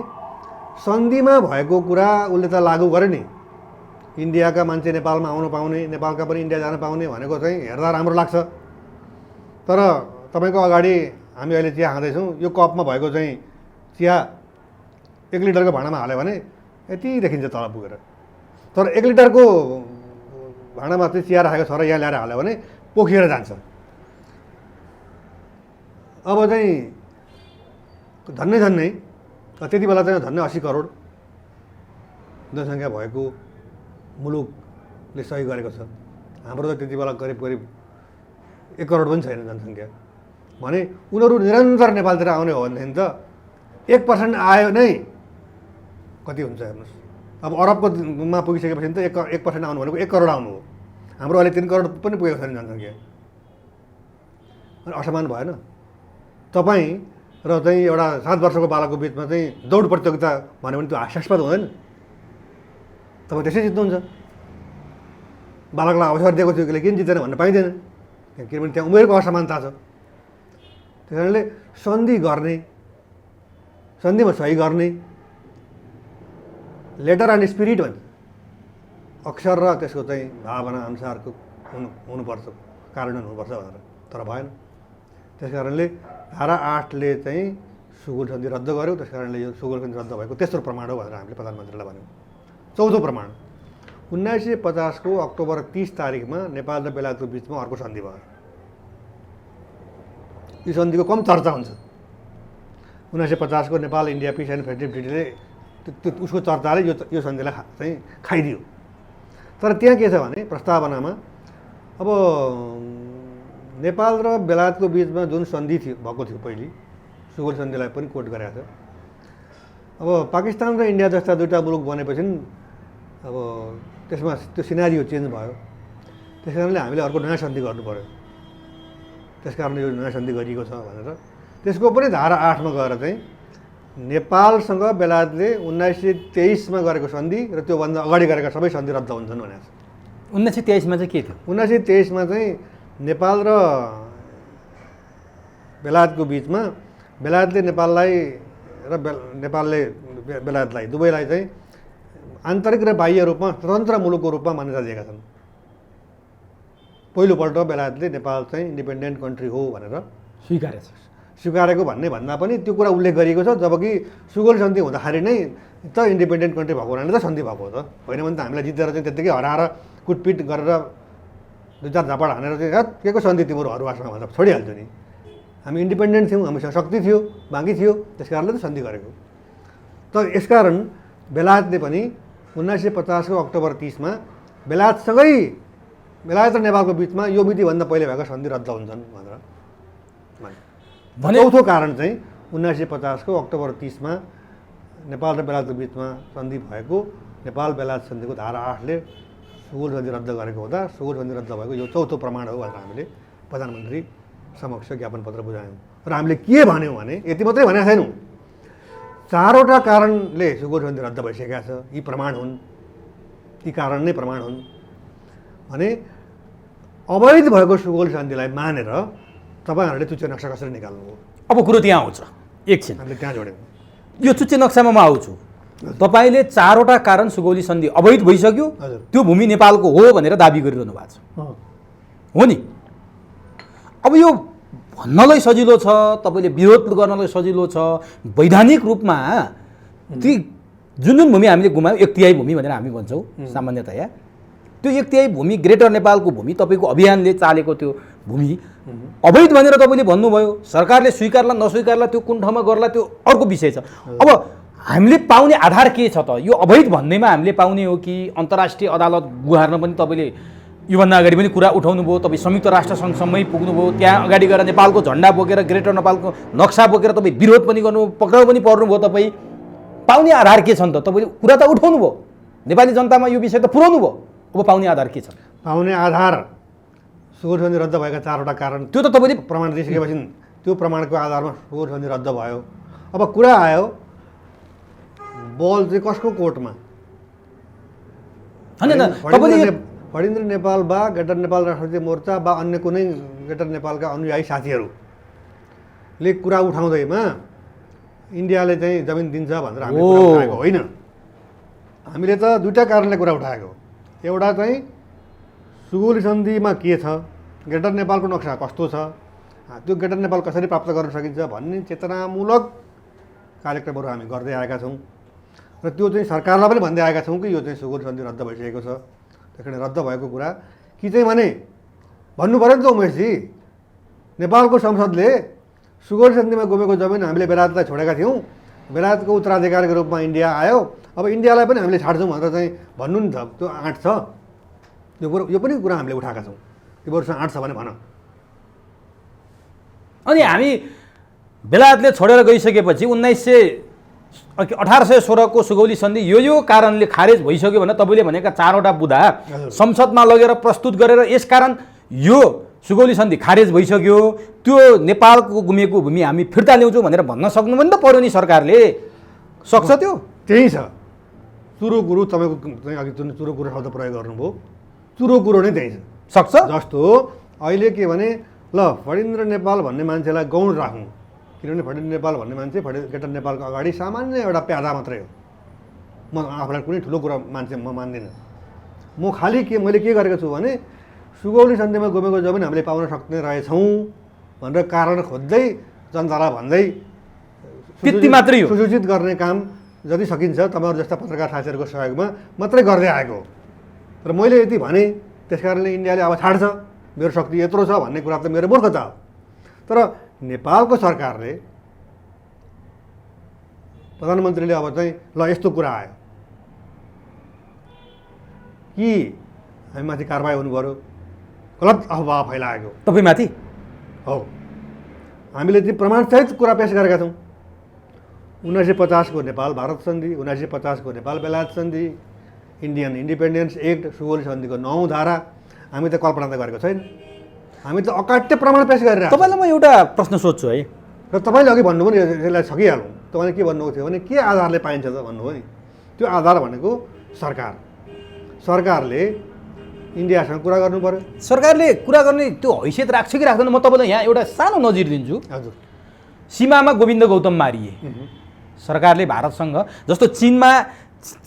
सन्धिमा भएको कुरा उसले त लागू गर्यो नि, इन्डियाका मान्छे नेपालमा आउनु पाउने, नेपालका पनि इन्डिया जान पाउने भनेको चाहिँ हेर्दा राम्रो लाग्छ। तर तपाईँको अगाडि हामी अहिले चिया खाँदैछौँ, यो कपमा भएको चाहिँ चिया 1 लिटरको भाँडामा हाल्यो भने यति देखिन्छ तल पुगेर। तर 1 लिटरको भाँडामा चाहिँ चिया राखेको छ र यहाँ ल्याएर हाल्यो भने पोखिएर जान्छ। अब चाहिँ झन्नै त्यति बेला चाहिँ झन्नै 80 करोड जनसङ्ख्या भएको मुलुकले सही गरेको छ। हाम्रो त त्यति बेला करिब 1 करोड पनि छैन जनसङ्ख्या भने उनीहरू निरन्तर नेपालतिर आउने हो भनेदेखि त 1% आयो नै कति हुन्छ हेर्नुहोस्। अब अरबकोमा पुगिसकेपछि त 1% आउनु भनेको 1 करोड आउनु हो। हाम्रो अहिले 3 करोड पनि पुगेको छैन जनसङ्ख्या। अनि असमान भएन। तपाईँ र चाहिँ एउटा 7 वर्षको बालकको बिचमा चाहिँ दौड प्रतियोगिता भन्यो भने त्यो हास्यास्पद हुँदैन। तपाईँ त्यसै जित्नुहुन्छ। बालकलाई अवसर दिएको थियो किन जित्दैन भन्न पाइँदैन, किनभने त्यहाँ उमेरको असमानता छ। त्यस कारणले सन्धि गर्ने, सन्धिमा सही गर्ने, लेटर एन्ड स्पिरिट भन्छ, अक्षर र त्यसको चाहिँ भावना अनुसारको हुनुपर्छ, कार्यान्वयन हुनुपर्छ भनेर, तर भएन। त्यस कारणले धारा 8ले चाहिँ सुगुल सन्धि रद्द गर्यो। त्यस कारणले यो सुगुल सन्धि रद्द भएको तेस्रो प्रमाण हो भनेर हामीले प्रधानमन्त्रीलाई भन्यौँ। चौथो प्रमाण 1950 को अक्टोबर 30 तारिकमा नेपाल र बेलायतको बिचमा अर्को सन्धि भयो। यो सन्धिको कम चर्चा हुन्छ। 1950 को Nepal India peace and friendship ट्रिटीले उसको चर्चाले यो सन्धिलाई चाहिँ खाइदियो। तर त्यहाँ के छ भने प्रस्तावनामा अब नेपाल र बेलायतको बिचमा जुन सन्धि भएको थियो पहिले, सुगुल सन्धिलाई पनि कोट गरेको छ। अब पाकिस्तान र इन्डिया जस्ता दुईवटा मुलुक बनेपछि अब त्यसमा त्यो सिनारियो चेन्ज भयो। त्यस कारणले हामीले अर्को नयाँ सन्धि गर्नु पर्यो। त्यस कारणले यो नयाँ सन्धि गरिएको छ भनेर त्यसको पनि धारा 8मा गएर चाहिँ नेपालसँग बेलायतले 1923मा गरेको सन्धि र त्योभन्दा अगाडि गरेका सबै सन्धि रद्द हुन्छन् भनेको छ। 1923मा चाहिँ के थियो? 1923मा चाहिँ नेपाल र बेलायतको बिचमा बेलायतले नेपाललाई र नेपालले बेलायतलाई दुवैलाई चाहिँ आन्तरिक र बाह्य रूपमा स्वतन्त्र मुलुकको रूपमा मान्यता दिएका छन्। पहिलोपल्ट बेलायतले नेपाल चाहिँ इन्डिपेन्डेन्ट कन्ट्री हो भनेर स्वीकारेको भन्ने भन्दा पनि त्यो कुरा उल्लेख गरिएको छ। जबकि सुगुल सन्धि हुँदाखेरि नै त इन्डिपेन्डेन्ट कन्ट्री भएको हुनाले त सन्धि भएको हो त, होइन भने त हामीलाई जितेर चाहिँ त्यत्तिकै हराएर कुटपिट गरेर 2-4 झापड हानेर चाहिँ के को सन्धि तिम्रो हरुवासमा भनेर छोडिहाल्थ्यो नि। हामी इन्डिपेन्डेन्ट थियौँ, हामीसँग शक्ति थियो, बाँकी थियो, त्यस कारणले त सन्धि गरेको। तर यसकारण बेलायतले पनि 1950 को अक्टोबर 30मा बेलायतसँगै बेलायत र नेपालको बिचमा यो मितिभन्दा पहिले भएको सन्धि रद्द हुन्छन् भनेर भने। चौथो कारण चाहिँ 1950 को अक्टोबर 30मा नेपाल र बेलायतको बिचमा सन्धि भएको नेपाल बेलायत सन्धिको धारा 8ले सुगुल सन्धि रद्द गरेको हुँदा सुगुल सन्धि रद्द भएको यो चौथो प्रमाण हो भनेर हामीले प्रधानमन्त्री समक्ष ज्ञापन पत्र बुझायौँ। र हामीले के भन्यौँ भने यति मात्रै भनेका छैनौँ, 4वटा कारणले सुगुल सन्धि रद्द भइसकेका छ, यी प्रमाण हुन्, यी कारण नै प्रमाण हुन् भने अवैध भएको सुगुल सन्धिलाई मानेर तपाईँहरूले चुच्चे नक्सा कसरी निकाल्नु हो? अब कुरो त्यहाँ आउँछ। एकछिन हामीले त्यहाँ जोड्यौँ। यो चुच्चे नक्सामा म आउँछु। तपाईँले 4वटा कारण सुगौली सन्धि अवैध भइसक्यो, त्यो भूमि नेपालको हो भनेर दाबी गरिरहनु भएको छ, हो नि? अब यो भन्नलाई सजिलो छ, तपाईँले विरोध गर्नलाई सजिलो छ। वैधानिक रूपमा ती जुन जुन भूमि हामीले गुमायौँ, 1/3 भूमि भनेर हामी भन्छौँ सामान्यतया, त्यो 1/3 भूमि ग्रेटर नेपालको भूमि तपाईँको अभियानले चालेको त्यो भूमि अवैध भनेर तपाईँले भन्नुभयो। सरकारले स्वीकारला नस्वीकारला त्यो कुन ठाउँमा गर्ला त्यो अर्को विषय छ। अब हामीले पाउने आधार के छ त? यो अवैध भन्नेमा हामीले पाउने हो कि अन्तर्राष्ट्रिय अदालत गुहार्न पनि तपाईँले योभन्दा अगाडि पनि कुरा उठाउनु भयो। तपाईँ संयुक्त राष्ट्रसङ्घसम्मै पुग्नुभयो, त्यहाँ अगाडि गएर नेपालको झन्डा बोकेर ग्रेटर नेपालको नक्सा बोकेर तपाईँ विरोध पनि गर्नुभयो, पक्राउ पनि पर्नुभयो। तपाईँ पाउने आधार के छ त? तपाईँले कुरा त उठाउनु भयो, नेपाली जनतामा यो विषय त पुर्याउनु भयो, अब पाउने आधार के छ? पाउने आधार सुगौली सन्धि रद्द भएका 4वटा कारण त्यो त तपाईँले प्रमाण दिइसकेपछि त्यो प्रमाणको आधारमा सुगौली सन्धि रद्द भयो। अब कुरा आयो बल चाहिँ कसको कोर्टमा? फणिन्द्र नेपाल बा ग्रेटर नेपाल राष्ट्रवादी मोर्चा बा अन्य कुनै ग्रेटर नेपालका अनुयायी साथीहरूले कुरा उठाउँदैमा इन्डियाले चाहिँ जमिन दिन्छ भनेर हामीले कुरा उठाएको होइन। हामीले त दुईवटा कारणले कुरा उठाएको। एउटा चाहिँ सुगौली सन्धिमा के छ, ग्रेटर नेपालको नक्सा कस्तो छ, त्यो ग्रेटर नेपाल कसरी प्राप्त गर्न सकिन्छ भन्ने चेतनामूलक कार्यक्रमहरू हामी गर्दै आएका छौँ र त्यो चाहिँ सरकारलाई पनि भन्दै आएका छौँ कि यो चाहिँ सुगौली सन्धि रद्द भइसकेको छ। त्यस कारण रद्द भएको कुरा कि चाहिँ भने भन्नु पऱ्यो नि त उमेशजी, नेपालको संसदले सुगौली सन्धिमा गुमेको जमिन हामीले बेलायतलाई छोडेका थियौँ, बेलायतको उत्तराधिकारको रूपमा इन्डिया आयो, अब इन्डियालाई पनि हामीले छाड्छौँ भनेर चाहिँ भन्नु नि त। त्यो आँट छ? यो पनि कुरा हामीले उठाएका छौँ। यो बरुसँग आँट छ भने भन। अनि हामी बेलायतले छोडेर गइसकेपछि 1816 को सुगौली सन्धि यो कारणले खारेज भइसक्यो भने तपाईँले भनेका 4वटा बुँदा संसदमा लगेर प्रस्तुत गरेर यसकारण यो सुगौली सन्धि खारेज भइसक्यो, त्यो नेपालको गुमेको भूमि हामी फिर्ता ल्याउँछौँ भनेर भन्न सक्नु पनि त पर्यो नि सरकारले। सक्छ त्यो? त्यही छ चुरो कुरो। तपाईँको चाहिँ अघि जुन चुरो कुरो शब्द प्रयोग गर्नुभयो, चुरो कुरो नै त्यही छ। सक्छ जस्तो अहिले के भने ल फणिन्द्र नेपाल भन्ने मान्छेलाई गौण राखौँ, किनभने फणिन्द्र नेपाल भन्ने मान्छे ग्रेटर नेपालको अगाडि सामान्य एउटा प्यादा मात्रै हो। म आफूलाई कुनै ठुलो कुरा मान्छे म मान्दिनँ। म खालि मैले के गरेको छु भने सुगौली सन्धिमा गुमेको जमिन हामीले पाउन सक्ने रहेछौँ भनेर कारण खोज्दै जनतालाई भन्दै त्यति मात्रै हो। सुसूचित गर्ने काम जति सकिन्छ तपाईँहरू जस्ता पत्रकार साथीहरूको सहयोगमा मात्रै गर्दै आएको हो। र मैले यति भने त्यस कारणले इन्डियाले अब छाड्छ, मेरो शक्ति यत्रो छ भन्ने कुरा त मेरो मूर्खता हो। तर नेपालको सरकारले, प्रधानमन्त्रीले अब चाहिँ ल यस्तो कुरा आयो कि हामीमाथि कारबाही हुनु पऱ्यो, गलत अफवाह फैलाएको तपाईँमाथि हो। हामीले चाहिँ प्रमाणसहित कुरा पेश गरेका छौँ। 1950 को नेपाल भारत सन्धि, 1950 को नेपाल बेलायत सन्धि, इन्डियन इन्डिपेन्डेन्स एक्ट, सुगौली सन्धिको 9 धारा हामी त कल्पना त गरेको छैन। हामी त अकाट्य प्रमाण पेश गरेर। तपाईँलाई म एउटा प्रश्न सोध्छु है, र तपाईँले अघि भन्नुभयो नि यसलाई सकिहालौँ। तपाईँले के भन्नुभएको थियो भने के आधारले पाइन्छ त भन्नुभयो नि। त्यो आधार भनेको सरकारले इन्डियासँग कुरा गर्नु पर्यो। सरकारले कुरा गर्ने त्यो हैसियत राख्छ कि राख्दैन? म तपाईँलाई यहाँ एउटा सानो नजिर दिन्छु। हजुर, सीमामा गोविन्द गौतम मारिए, सरकारले भारतसँग, जस्तो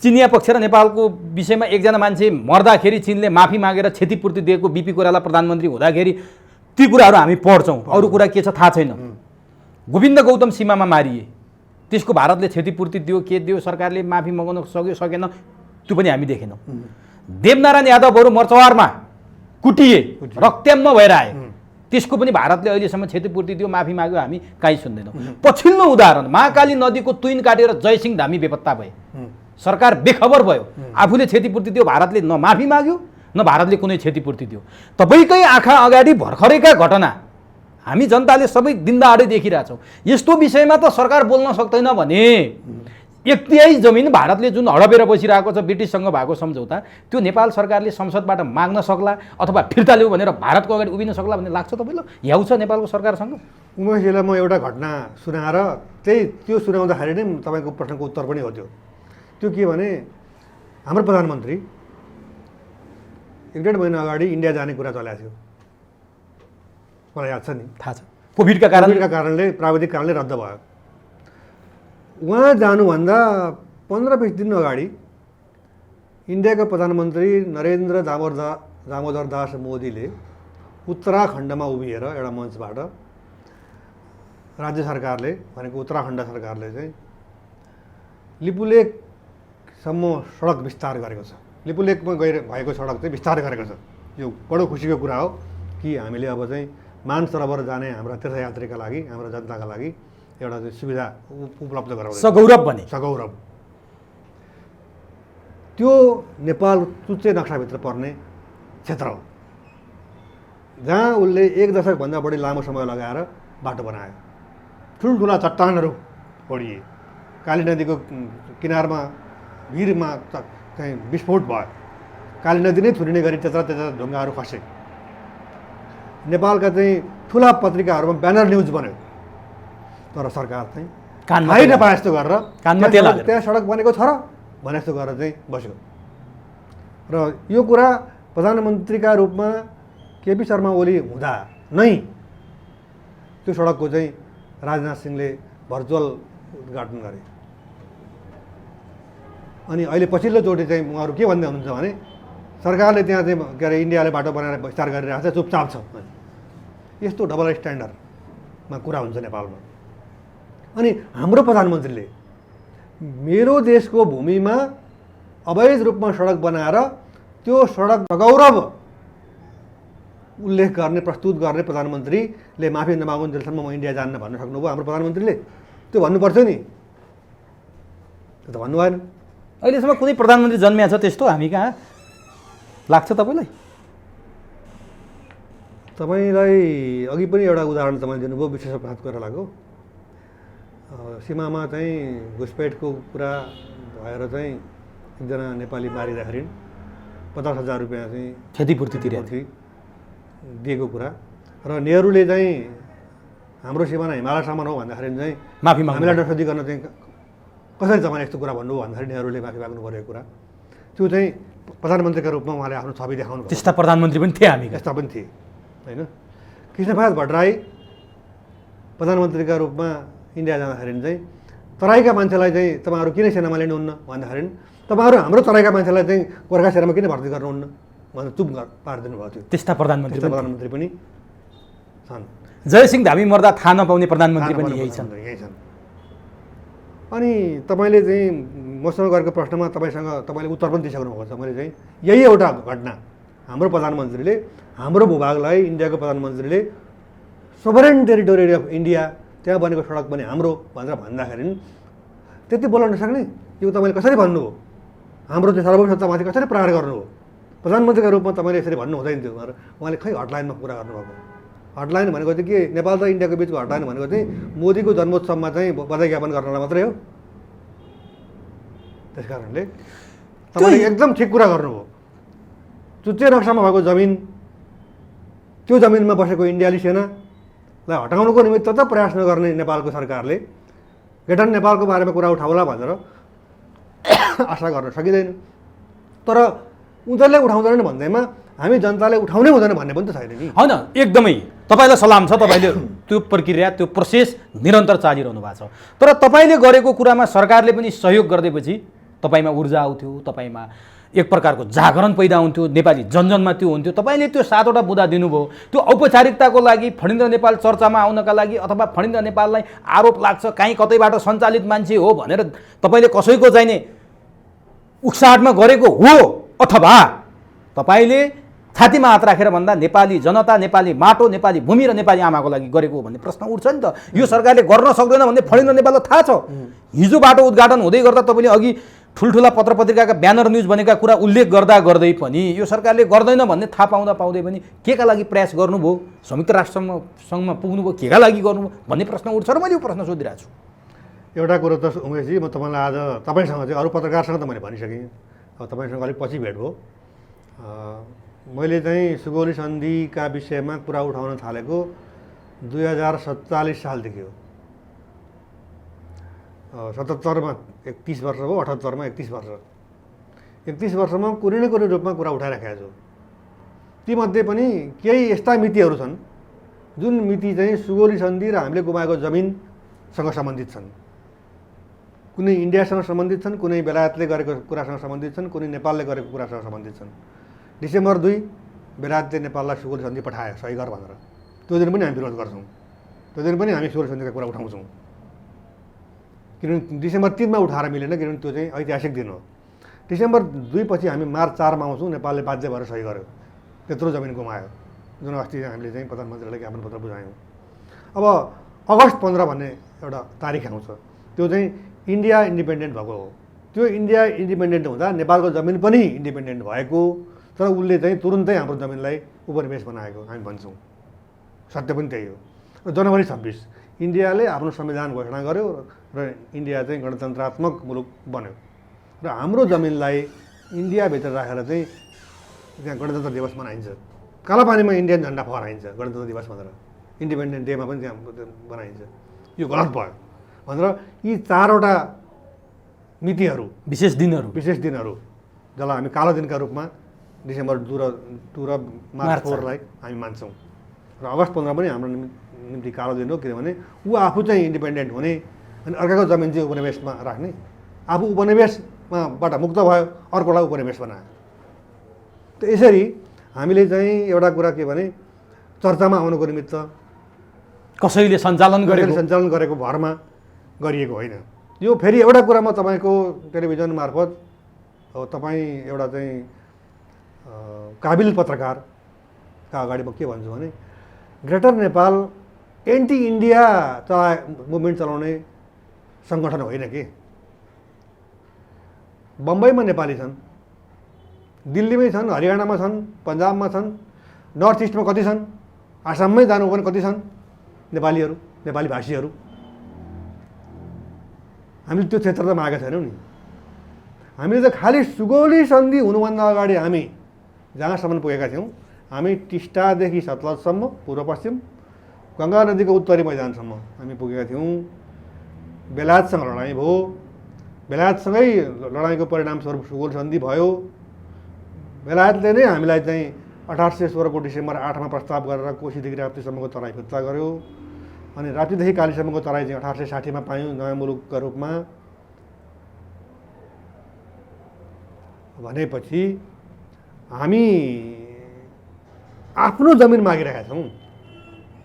चिनिया पक्ष र नेपालको विषयमा एकजना मान्छे मर्दाखेरि चिनले माफी मागेर क्षतिपूर्ति दिएको, बिपी कोइराला प्रधानमन्त्री हुँदाखेरि ती कुराहरू हामी पढ्छौँ। अरू कुरा के छ थाहा छैन। गोविन्द गौतम सीमामा मारिए, त्यसको भारतले क्षतिपूर्ति दियो के दियो, सरकारले माफी मगाउन सक्यो सकेन, त्यो पनि हामी देखेनौँ। देवनारायण यादवहरू मर्चवारमा कुटिए, रक्त्याम्म भएर आए, त्यसको पनि भारतले अहिलेसम्म क्षतिपूर्ति दियो, माफी माग्यो, हामी काहीँ सुन्दैनौँ। पछिल्लो उदाहरण महाकाली नदीको तुइन काटेर जयसिंह धामी बेपत्ता भए, सरकार बेखबर भयो, आफूले क्षतिपूर्ति दियो, भारतले न माफी माग्यो न भारतले कुनै क्षतिपूर्ति दियो। तपाईँकै आँखा अगाडि भर्खरैका घटना हामी जनताले सबै दिनदाडै देखिरहेछौँ। यस्तो विषयमा त सरकार बोल्न सक्दैन भने एक जमिन भारतले जुन हडपेर बसिरहेको छ ब्रिटिससँग भएको सम्झौता, त्यो नेपाल सरकारले संसदबाट माग्न सक्ला अथवा फिर्ता ल्याऊ भनेर भारतको अगाडि उभिन सक्ला भन्ने लाग्छ तपाईँलाई? याउ छ नेपालको सरकारसँग? उमेशजीलाई म एउटा घटना सुनाएर त्यो सुनाउँदाखेरि नै तपाईँको प्रश्नको उत्तर पनि हो। त्यो के भने हाम्रो प्रधानमन्त्री 1.5 महिना अगाडि इन्डिया जाने कुरा चलेको थियो, मलाई याद छ नि। थाहा छ, कोभिडका कारणले प्राविधिक कारणले रद्द भयो। उहाँ जानुभन्दा 15-20 दिन अगाडि इन्डियाका प्रधानमन्त्री नरेन्द्र दामोदर दास मोदीले उत्तराखण्डमा उभिएर एउटा मञ्चबाट राज्य सरकारले भनेको उत्तराखण्ड सरकारले चाहिँ लिपुलेकसम्म सडक विस्तार गरेको छ, लिपुलेकमा भएको सडक चाहिँ विस्तार गरेको छ। यो बडो खुसीको कुरा हो कि हामीले अब चाहिँ मानसरोवर जाने हाम्रा तीर्थयात्रीका लागि, हाम्रा जनताका लागि एउटा चाहिँ सुविधा उपलब्ध गराउँछ। सगौरव बने। सगौरव। त्यो नेपाल चुच्चे नक्साभित्र पर्ने क्षेत्र हो। जहाँ उसले 1 दशकभन्दा बढी लामो समय लगाएर बाटो बनायो। ठुल्ठुला चट्टानहरू फोडिए, काली नदीको किनारमा भिरमा चाहिँ विस्फोट भयो, काली नदी नै थुनिने गरी त्यता ढुङ्गाहरू खसे। नेपालका चाहिँ ठुला पत्रिकाहरूमा ब्यानर न्युज बन्यो, तर सरकार चाहिँ थाहै नपाए जस्तो गरेर त्यहाँ सडक बनेको छ र भने जस्तो गरेर चाहिँ बस्यो। र यो कुरा प्रधानमन्त्रीका रूपमा केपी शर्मा ओली हुँदा नै त्यो सडकको चाहिँ राजनाथ सिंहले भर्चुअल उद्घाटन गरे। अनि अहिले पछिल्लोचोटि चाहिँ उहाँहरू के भन्दै हुनुहुन्छ भने सरकारले त्यहाँ चाहिँ के अरे इन्डियाले बाटो बनाएर विस्तार गरिरहेको छ, चुपचाप छ। यस्तो डबल स्ट्यान्डर्डमा कुरा हुन्छ नेपालमा। अनि हाम्रो प्रधानमन्त्रीले मेरो देशको भूमिमा अवैध रूपमा सडक बनाएर त्यो सडक गौरव उल्लेख गर्ने प्रस्तुत गर्ने प्रधानमन्त्रीले माफी नमागुन्जेलसम्म म इन्डिया जान्न भन्न सक्नुभयो हाम्रो प्रधानमन्त्रीले? त्यो भन्नुपर्छ नि, त्यो त भन्नु भएन। अहिलेसम्म कुनै प्रधानमन्त्री जन्मिया छ त्यस्तो हामी कहाँ लाग्छ तपाईँलाई? तपाईँलाई अघि पनि एउटा उदाहरण तपाईँले दिनुभयो, विश्वसघात गरेर लाग्यो। सीमामा चाहिँ घुसपेटको कुरा भएर चाहिँ एकजना नेपाली मारिँदाखेरि 50,000 रुपियाँ चाहिँ क्षतिपूर्ति दिएको कुरा र नेहरूले चाहिँ हाम्रो सिमाना हिमालयसम्म हो भन्दाखेरि चाहिँ माफी माग्नु, हामीलाई नसोधी गर्न चाहिँ कसरी तपाईँले यस्तो कुरा भन्नुभयो भन्दाखेरि नेहरूले माफी माग्नु परेको कुरा, त्यो चाहिँ प्रधानमन्त्रीका रूपमा उहाँले आफ्नो छवि देखाउनु भयो। त्यस्ता प्रधानमन्त्री पनि थिए हामी, यस्ता पनि थिए होइन। कृष्णप्रसाद भट्टराई प्रधानमन्त्रीका रूपमा इन्डिया जाँदाखेरि चाहिँ तराईका मान्छेलाई चाहिँ तपाईँहरू किन सेनामा लिनुहुन्न भन्दाखेरि तपाईँहरू हाम्रो तराईका मान्छेलाई चाहिँ गोर्खा सेनामा किन भर्ती गर्नुहुन्न भनेर चुप पारिदिनु भएको थियो। त्यस्ता प्रधानमन्त्री पनि छन्। जयसिंह धामी मर्दा थाहा नपाउने प्रधानमन्त्री पनि यही छन्। अनि तपाईँले चाहिँ मसँग गरेको प्रश्नमा तपाईँले उत्तर पनि दिइसक्नु भएको छ। मैले चाहिँ यही एउटा घटना हाम्रो प्रधानमन्त्रीले हाम्रो भूभागलाई इन्डियाको प्रधानमन्त्रीले सोभरेन टेरिटोरी अफ इन्डिया त्यहाँ बनेको सडक पनि हाम्रो भनेर भन्दाखेरि त्यति बोल्न नसक्ने यो तपाईँले कसरी भन्नुभयो? हाम्रो चाहिँ सार्वभौमसत्तामाथि कसरी प्रहार गर्नुभयो? प्रधानमन्त्रीका रूपमा तपाईँले यसरी भन्नु हुँदैन थियो भनेर उहाँले खै हटलाइनमा कुरा गर्नुभएको। हटलाइन भनेको चाहिँ के, नेपाल र इन्डियाको बिचको हटलाइन भनेको चाहिँ मोदीको जन्मोत्सवमा चाहिँ बधाई ज्ञापन गर्नलाई मात्रै हो। त्यस कारणले तपाईँले एकदम ठिक कुरा गर्नुभयो। चुच्चे नक्सामा भएको जमिन, त्यो जमिनमा बसेको इन्डियाली सेनालाई हटाउनुको निमित्त त प्रयास नगर्ने नेपालको सरकारले ग्रेटर नेपालको बारेमा कुरा उठाउला भनेर आशा गर्न सकिँदैन। तर उनीहरूले उठाउँदैन भन्दैमा हामी जनताले उठाउनै हुँदैन भन्ने पनि त छैन नि। होइन, एकदमै तपाईँलाई सलाम छ। तपाईँले त्यो प्रक्रिया, त्यो प्रोसेस निरन्तर चालिरहनु भएको छ। तर तपाईँले गरेको कुरामा सरकारले पनि सहयोग गरिदिएपछि तपाईँमा ऊर्जा आउँथ्यो, तपाईँमा एक प्रकारको जागरण पैदा हुन्थ्यो, नेपाली जनजनमा त्यो हुन्थ्यो। तपाईँले त्यो 7वटा बुँदा दिनुभयो। त्यो औपचारिकताको लागि फणिन्द्र नेपाल चर्चामा आउनका लागि अथवा फणिन्द्र नेपाललाई आरोप लाग्छ कहीँ कतैबाट सञ्चालित मान्छे हो भनेर तपाईँले कसैको चाहिने उक्साहटमा गरेको हो, अथवा तपाईँले छातीमा हात राखेर भन्दा नेपाली जनता, नेपाली माटो, नेपाली भूमि र नेपाली आमाको लागि गरेको भन्ने प्रश्न उठ्छ नि त। यो सरकारले गर्न सक्दैन भन्ने फणिन्द्र नेपाललाई थाहा छ। हिजो बाटो उद्घाटन हुँदै गर्दा तपाईँले अघि ठुल्ठुला पत्रपत्रिकाका ब्यानर न्युज भनेका कुरा उल्लेख गर्दा गर्दै पनि यो सरकारले गर्दैन भन्ने थाहा पाउँदै पनि केका लागि प्रयास गर्नुभयो? संयुक्त राष्ट्रसङ्घमा पुग्नुभयो केका लागि गर्नुभयो भन्ने प्रश्न उठ्छ र मैले यो प्रश्न सोधिरहेको छु। एउटा कुरो त उमेशजी, म तपाईँलाई आज तपाईँसँग चाहिँ अरू पत्रकारसँग त मैले भनिसकेँ, अब तपाईँसँग अलिक पछि भेट भयो। मैले चाहिँ सुगौली सन्धिका विषयमा कुरा उठाउन थालेको 2047 सालदेखि हो। 77मा 31 वर्ष भयो, 78मा 31 वर्ष। 31 वर्षमा कुनै न कुनै रूपमा कुरा उठाइराखेको छु। तीमध्ये पनि केही यस्ता मितिहरू छन् जुन मिति चाहिँ सुगौली सन्धि र हामीले गुमाएको जमिनसँग सम्बन्धित छन्। कुनै इन्डियासँग सम्बन्धित छन्, कुनै बेलायतले गरेको कुरासँग सम्बन्धित छन्, कुनै नेपालले गरेको कुरासँग सम्बन्धित छन्। डिसेम्बर 2 बेलायतले नेपाललाई सुगौली सन्धि पठायो सही गर भनेर। त्यो दिन पनि हामी विरोध गर्छौँ, त्यो दिन पनि हामी सुगौली सन्धिका कुरा उठाउँछौँ। किनभने डिसेम्बर 3 मा उठाएर मिलेन, किनभने त्यो चाहिँ ऐतिहासिक दिन हो। डिसेम्बर 2 पछि हामी मार्च 4 मा आउँछौँ, नेपालले बाध्य भएर सही गर्यो, त्यत्रो जमिन गुमायो, जुन अस्ति हामीले चाहिँ प्रधानमन्त्रीलाई ज्ञापन पत्र बुझायौँ। अब अगस्त 15 भन्ने एउटा तारिक आउँछ, त्यो चाहिँ इन्डिया इन्डिपेन्डेन्ट भएको हो। त्यो इन्डिया इन्डिपेन्डेन्ट हुँदा नेपालको जमिन पनि इन्डिपेन्डेन्ट भएको, तर उसले चाहिँ तुरुन्तै हाम्रो जमिनलाई उपनिवेश बनाएको हामी भन्छौँ। सत्य पनि त्यही हो। र जनवरी 26 इन्डियाले आफ्नो संविधान घोषणा गर्यो र इन्डिया चाहिँ गणतन्त्रात्मक मुलुक बन्यो र हाम्रो जमिनलाई इन्डियाभित्र राखेर चाहिँ त्यहाँ गणतन्त्र दिवस मनाइन्छ। कालापानीमा इन्डियन झन्डा फहराइन्छ गणतन्त्र दिवस भनेर, इन्डिपेन्डेन्ट डेमा पनि त्यहाँ बनाइन्छ। यो गलत भयो भनेर यी 4वटा मितिहरू, विशेष दिनहरू जसलाई हामी कालो दिनका रूपमा डिसेम्बर 2 र मार्च 4लाई हामी मान्छौँ र अगस्त 15 पनि हाम्रो निम्ति कालो दिन हो। किनभने ऊ आफू चाहिँ इन्डिपेन्डेन्ट हुने अनि अर्काको जमिन चाहिँ उपनिवेशमा राख्ने, आफू उपनिवेशबाट मुक्त भयो, अर्कोलाई उपनिवेश बनायो। त यसरी हामीले चाहिँ एउटा कुरा के भने चर्चामा आउनुको निमित्त कसैले सञ्चालन गरेको भरमा गरिएको होइन। यो फेरि एउटा कुरा म तपाईँको टेलिभिजन मार्फत तपाईँ एउटा चाहिँ काबिल पत्रकारका अगाडि म के भन्छु भने greater Nepal anti India movement चलाउने सङ्गठन होइन कि। बम्बईमा नेपाली छन्, दिल्लीमै छन्, हरियाणामा छन्, पन्जाबमा छन्, नर्थ इस्टमा कति छन्, आसाममै जानु पनि कति छन् नेपालीहरू, नेपाली भाषीहरू। हामीले त्यो क्षेत्र त मागेका छैनौँ नि। हामीले त खालि सुगौली सन्धि हुनुभन्दा अगाडि हामी जहाँसम्म पुगेका थियौँ, हामी टिस्टादेखि सतलजसम्म पूर्व पश्चिम, गङ्गा नदीको उत्तरी मैदानसम्म हामी पुगेका थियौँ। बेलायतसँग लडाइँ भयो, बेलायतसँगै लडाइँको परिणामस्वरूप सुगौल सन्धि भयो। बेलायतले नै हामीलाई चाहिँ 1816 को डिसेम्बर 8मा प्रस्ताव गरेर कोशीदेखि राप्तीसम्मको तराई फिर्ता गर्यो अनि राप्तीदेखि कालीसम्मको तराई चाहिँ 1860मा पायौँ नयाँ मुलुकका रूपमा। भनेपछि हामी आफ्नो जमिन मागिरहेका छौँ,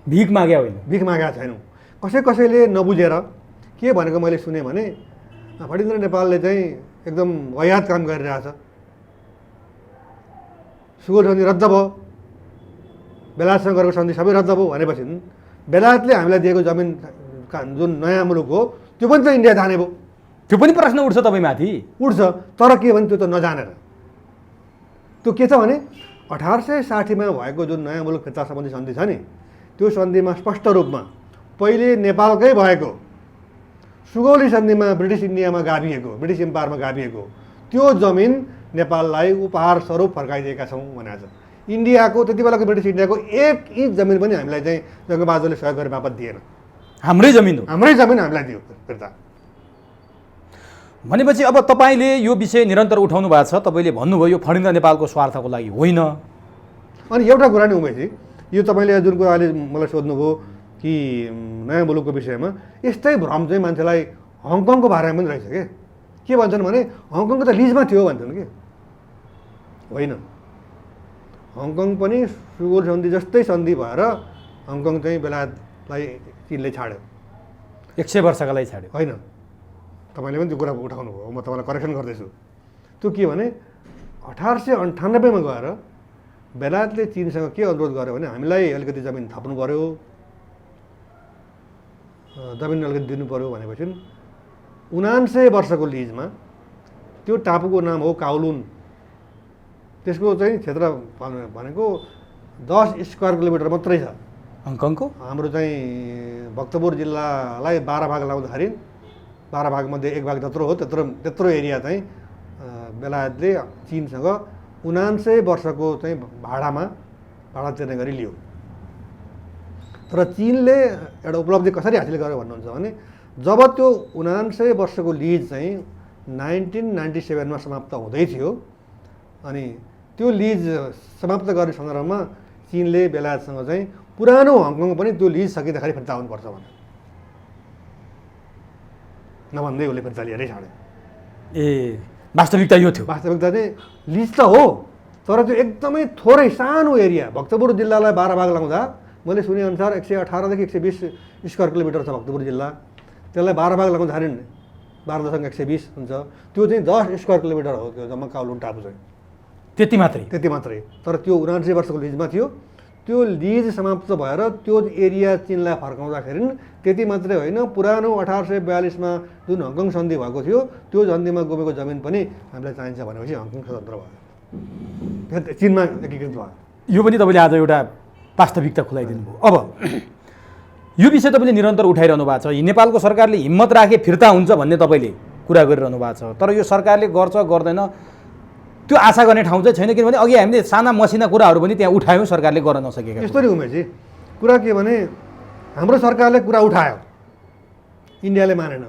भिख मागेका छैनौँ। कसैले नबुझेर के भनेको मैले सुने भने फणीन्द्र नेपालले चाहिँ एकदम वाहियात काम गरिरहेछ, सुगौल सन्धि रद्द भयो, बेलायतसँग गरेको सन्धि सबै रद्द भयो भनेपछि बेलायतले हामीलाई दिएको जमिन जुन नयाँ मुलुक हो त्यो पनि त इन्डिया जाने भयो। त्यो पनि प्रश्न उठ्छ तपाईँमाथि, उठ्छ। तर के भने त्यो त नजानेर, त्यो के छ भने 1860मा भएको जुन नयाँ मुलुक फिर्ता सम्बन्धी सन्धि छ नि, त्यो सन्धिमा स्पष्ट रूपमा पहिले नेपालकै भएको सुगौली सन्धिमा ब्रिटिस इन्डियामा गाभिएको, ब्रिटिस इम्पायरमा गाभिएको त्यो जमिन नेपाललाई उपहार स्वरूप फर्काइदिएका छौँ भनेको छ। इन्डियाको त्यति बेलाको ब्रिटिस इन्डियाको 1 इन्च जमिन पनि हामीलाई चाहिँ जङ्गबहादुरले सहयोग गरे बापत दिएन। हाम्रै जमिन हामीलाई दियो फिर्ता। भनेपछि अब तपाईँले यो विषय निरन्तर उठाउनु भएको छ। तपाईँले भन्नुभयो यो फणीन्द्र नेपालको स्वार्थको लागि होइन। अनि एउटा कुरा नि उमेशजी, यो तपाईँले जुन कुरा अहिले मलाई सोध्नुभयो कि नयाँ मुलुकको विषयमा, यस्तै भ्रम चाहिँ मान्छेलाई हङकङको बारेमा पनि रहेछ के भन्छन् भने हङकङको त लिजमा थियो भन्छन् कि। होइन, हङकङ पनि सुगौल सन्धि जस्तै सन्धि भएर हङकङ चाहिँ बेलायतलाई चिनले छाड्यो, 100 वर्षका लागि छाड्यो। होइन, तपाईँले पनि त्यो कुरा उठाउनु भयो, म तपाईँलाई करेक्सन गर्दैछु। त्यो के भने 1898मा गएर बेलायतले चिनसँग के अनुरोध गर्यो भने हामीलाई अलिकति जमिन थप्नु पऱ्यो, जमिन अलिकति दिनु पऱ्यो भनेपछि 79 वर्षको लिजमा त्यो टापुको नाम हो काउलुन। त्यसको चाहिँ क्षेत्र भनेको 10 स्क्वायर किलोमिटर मात्रै छ। हङकङको हाम्रो चाहिँ भक्तपुर जिल्लालाई 12 भाग लाउँदाखेरि 12 भागमध्ये 1 भाग जत्रो हो, त्यत्रो एरिया चाहिँ बेलायतले चिनसँग 79 वर्षको चाहिँ भाडा तिर्ने गरी लियो। तर चिनले एउटा उपलब्धि कसरी हासिल गर्यो भन्नुहुन्छ भने जब त्यो 79 वर्षको लिज चाहिँ 1997मा समाप्त हुँदै थियो अनि त्यो लिज समाप्त गर्ने सन्दर्भमा चिनले बेलायतसँग चाहिँ पुरानो हङकङ पनि त्यो लिज सकिँदाखेरि फिर्ता आउनुपर्छ भने नभन्दै उसले फिर्ता लिएरै छाड्यो। वास्तविकता यो थियो। वास्तविकता चाहिँ लिज त हो, तर त्यो एकदमै थोरै सानो एरिया। भक्तपुर जिल्लालाई 12 भाग लाउँदा मैले सुनेअनुसार 118 देखि 120 स्क्वायर किलोमिटर छ भक्तपुर जिल्ला। त्यसलाई 12 भाग लाउँदाखेरि 12.120 हुन्छ। त्यो चाहिँ 10 स्क्वायर किलोमिटर हो त्यो जम्मा काउलुन टापु चाहिँ। त्यति मात्रै। तर त्यो 79 वर्षको लिजमा थियो। त्यो लिज समाप्त भएर त्यो एरिया चिनलाई फर्काउँदाखेरि त्यति मात्रै होइन, पुरानो 1842मा जुन हङकङ सन्धि भएको थियो त्यो सन्धिमा गुमेको जमिन पनि हामीलाई चाहिन्छ भनेपछि हङकङ स्वतन्त्र भयो। चीनमा एकीकृत भयो। यो पनि तपाईँले आज एउटा वास्तविकता खुलाइदिनु भयो। अब यो विषय तपाईँले निरन्तर उठाइरहनु भएको छ। नेपालको सरकारले हिम्मत राखे फिर्ता हुन्छ भन्ने तपाईँले कुरा गरिरहनु भएको छ। तर यो सरकारले गर्छ गर्दैन त्यो आशा गर्ने ठाउँ चाहिँ छैन, किनभने अघि हामीले साना मसिना कुराहरू पनि त्यहाँ उठायौँ, सरकारले गर्न नसकेका। यस्तो नि उमेशजी, कुरा के भने हाम्रो सरकारले कुरा उठायो, इन्डियाले मानेन,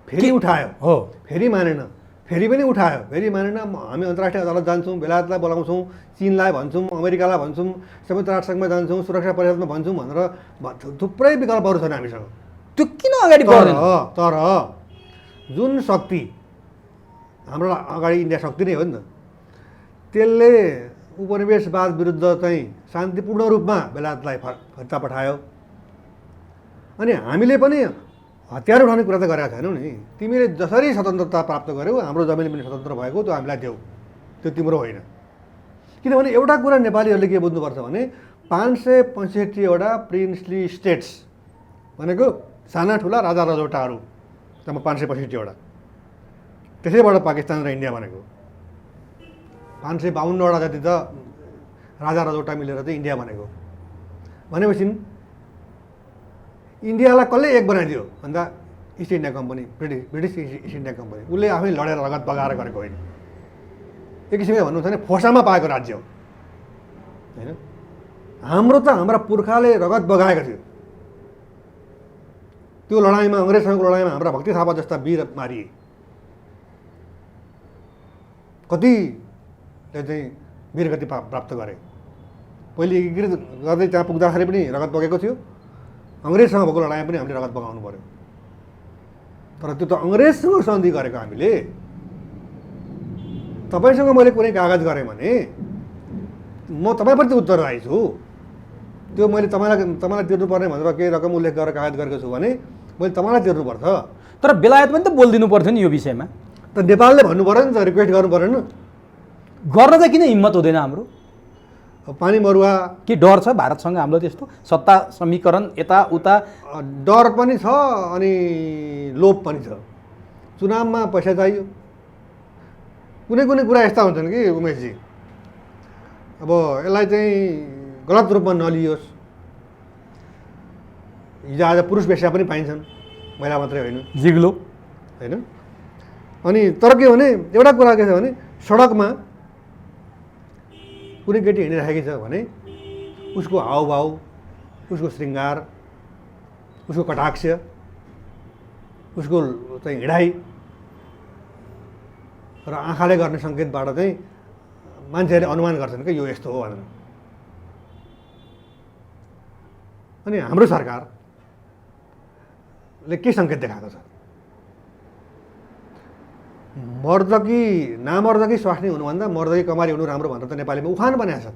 फेरि उठायो, हो फेरि मानेन, फेरि पनि उठायो, फेरि मानेन। हामी अन्तर्राष्ट्रिय अदालत जान्छौँ, बेलायतलाई बोलाउँछौँ, चिनलाई भन्छौँ, अमेरिकालाई भन्छौँ, संयुक्त राष्ट्रसङ्घमा जान्छौँ, सुरक्षा परिषदमा भन्छौँ भनेर थुप्रै विकल्पहरू छन् हामीसँग। त्यो किन अगाडि बढ्दैन? तर जुन शक्ति हाम्रो अगाडि इन्डिया शक्ति नै हो नि त, त्यसले उपनिवेशवाद विरुद्ध चाहिँ शान्तिपूर्ण रूपमा बेलायतलाई फिर्ता पठायो। अनि हामीले पनि हतियार उठाउने कुरा त गरेका छैनौँ नि। तिमीले जसरी स्वतन्त्रता प्राप्त गर्यौ, हाम्रो जमिन पनि स्वतन्त्र भएको, त्यो हामीलाई देऊ, त्यो तिम्रो होइन। किनभने एउटा कुरा नेपालीहरूले के बुझ्नुपर्छ भने 565वटा प्रिन्सली स्टेट्स भनेको साना ठुला राजा रजौटाहरू, जम्मा 565वटा, त्यसैबाट पाकिस्तान र इन्डिया भनेको 552वटा जति त राजा रजौटा मिलेर चाहिँ इन्डिया भनेको। भनेपछि इन्डियालाई कसले एक बनाइदियो भन्दा east India company, British east India company. उसले आफै लडेर रगत बगाएर गरेको होइन। एक किसिमले भन्नुहुन्छ भने फोसामा पाएको राज्य हो होइन। हाम्रो त हाम्रा पुर्खाले रगत बगाएको थियो। त्यो लडाइँमा, अङ्ग्रेजसँगको लडाइँमा हाम्रा भक्ति थापा जस्ता वीर मारिए। कतिले चाहिँ वीरगति प्राप्त गरे। पहिले एकीकृत गर्दै त्यहाँ पुग्दाखेरि पनि रगत बगेको थियो। अङ्ग्रेजसँग भएको लडाइँ पनि हामीले रगत बगाउनु पऱ्यो। तर त्यो त अङ्ग्रेजसँग सन्धि गरेको हामीले। तपाईँसँग मैले कुनै कागज गरेँ भने म तपाईँप्रति उत्तरदायी छु। त्यो मैले तपाईँलाई तिर्नुपर्ने भनेर केही रकम उल्लेख गरेर कागज गरेको छु भने मैले तपाईँलाई तिर्नुपर्छ। तर बेलायत पनि त बोलिदिनु पर्थ्यो नि यो विषयमा। त नेपालले भन्नु पऱ्यो नि त, रिक्वेस्ट गर्नु परेन? गर्न चाहिँ किन हिम्मत हुँदैन हाम्रो? पानी मरुवा के डर छ भारतसँग हाम्रो? त्यस्तो सत्ता समीकरण यताउता डर पनि छ अनि लोभ पनि छ। चुनावमा पैसा चाहियो। कुनै कुनै कुरा यस्ता हुन्छन् कि उमेशजी, अब यसलाई चाहिँ गलत रूपमा नलियोस्। हिजो आज पुरुष वेश्या पनि पाइन्छन्, महिला मात्रै होइन, जिग्लो होइन। अनि तर के भने एउटा कुरा के छ भने सडकमा कुनै केटी हिँडिराखेकी छ भने उसको हावभाव, उसको श्रृङ्गार, उसको कटाक्ष, उसको चाहिँ हिँडाइ र आँखाले गर्ने सङ्केतबाट चाहिँ मान्छेहरूले अनुमान गर्छन् कि यो यस्तो हो भनेर। अनि हाम्रो सरकारले के सङ्केत देखाएको छ? मर्द कि नामर्द कि स्वास्नी हुनुभन्दा मर्द कि कमारी हुनु राम्रो भनेर त नेपालीमा उखान बनाएको छ।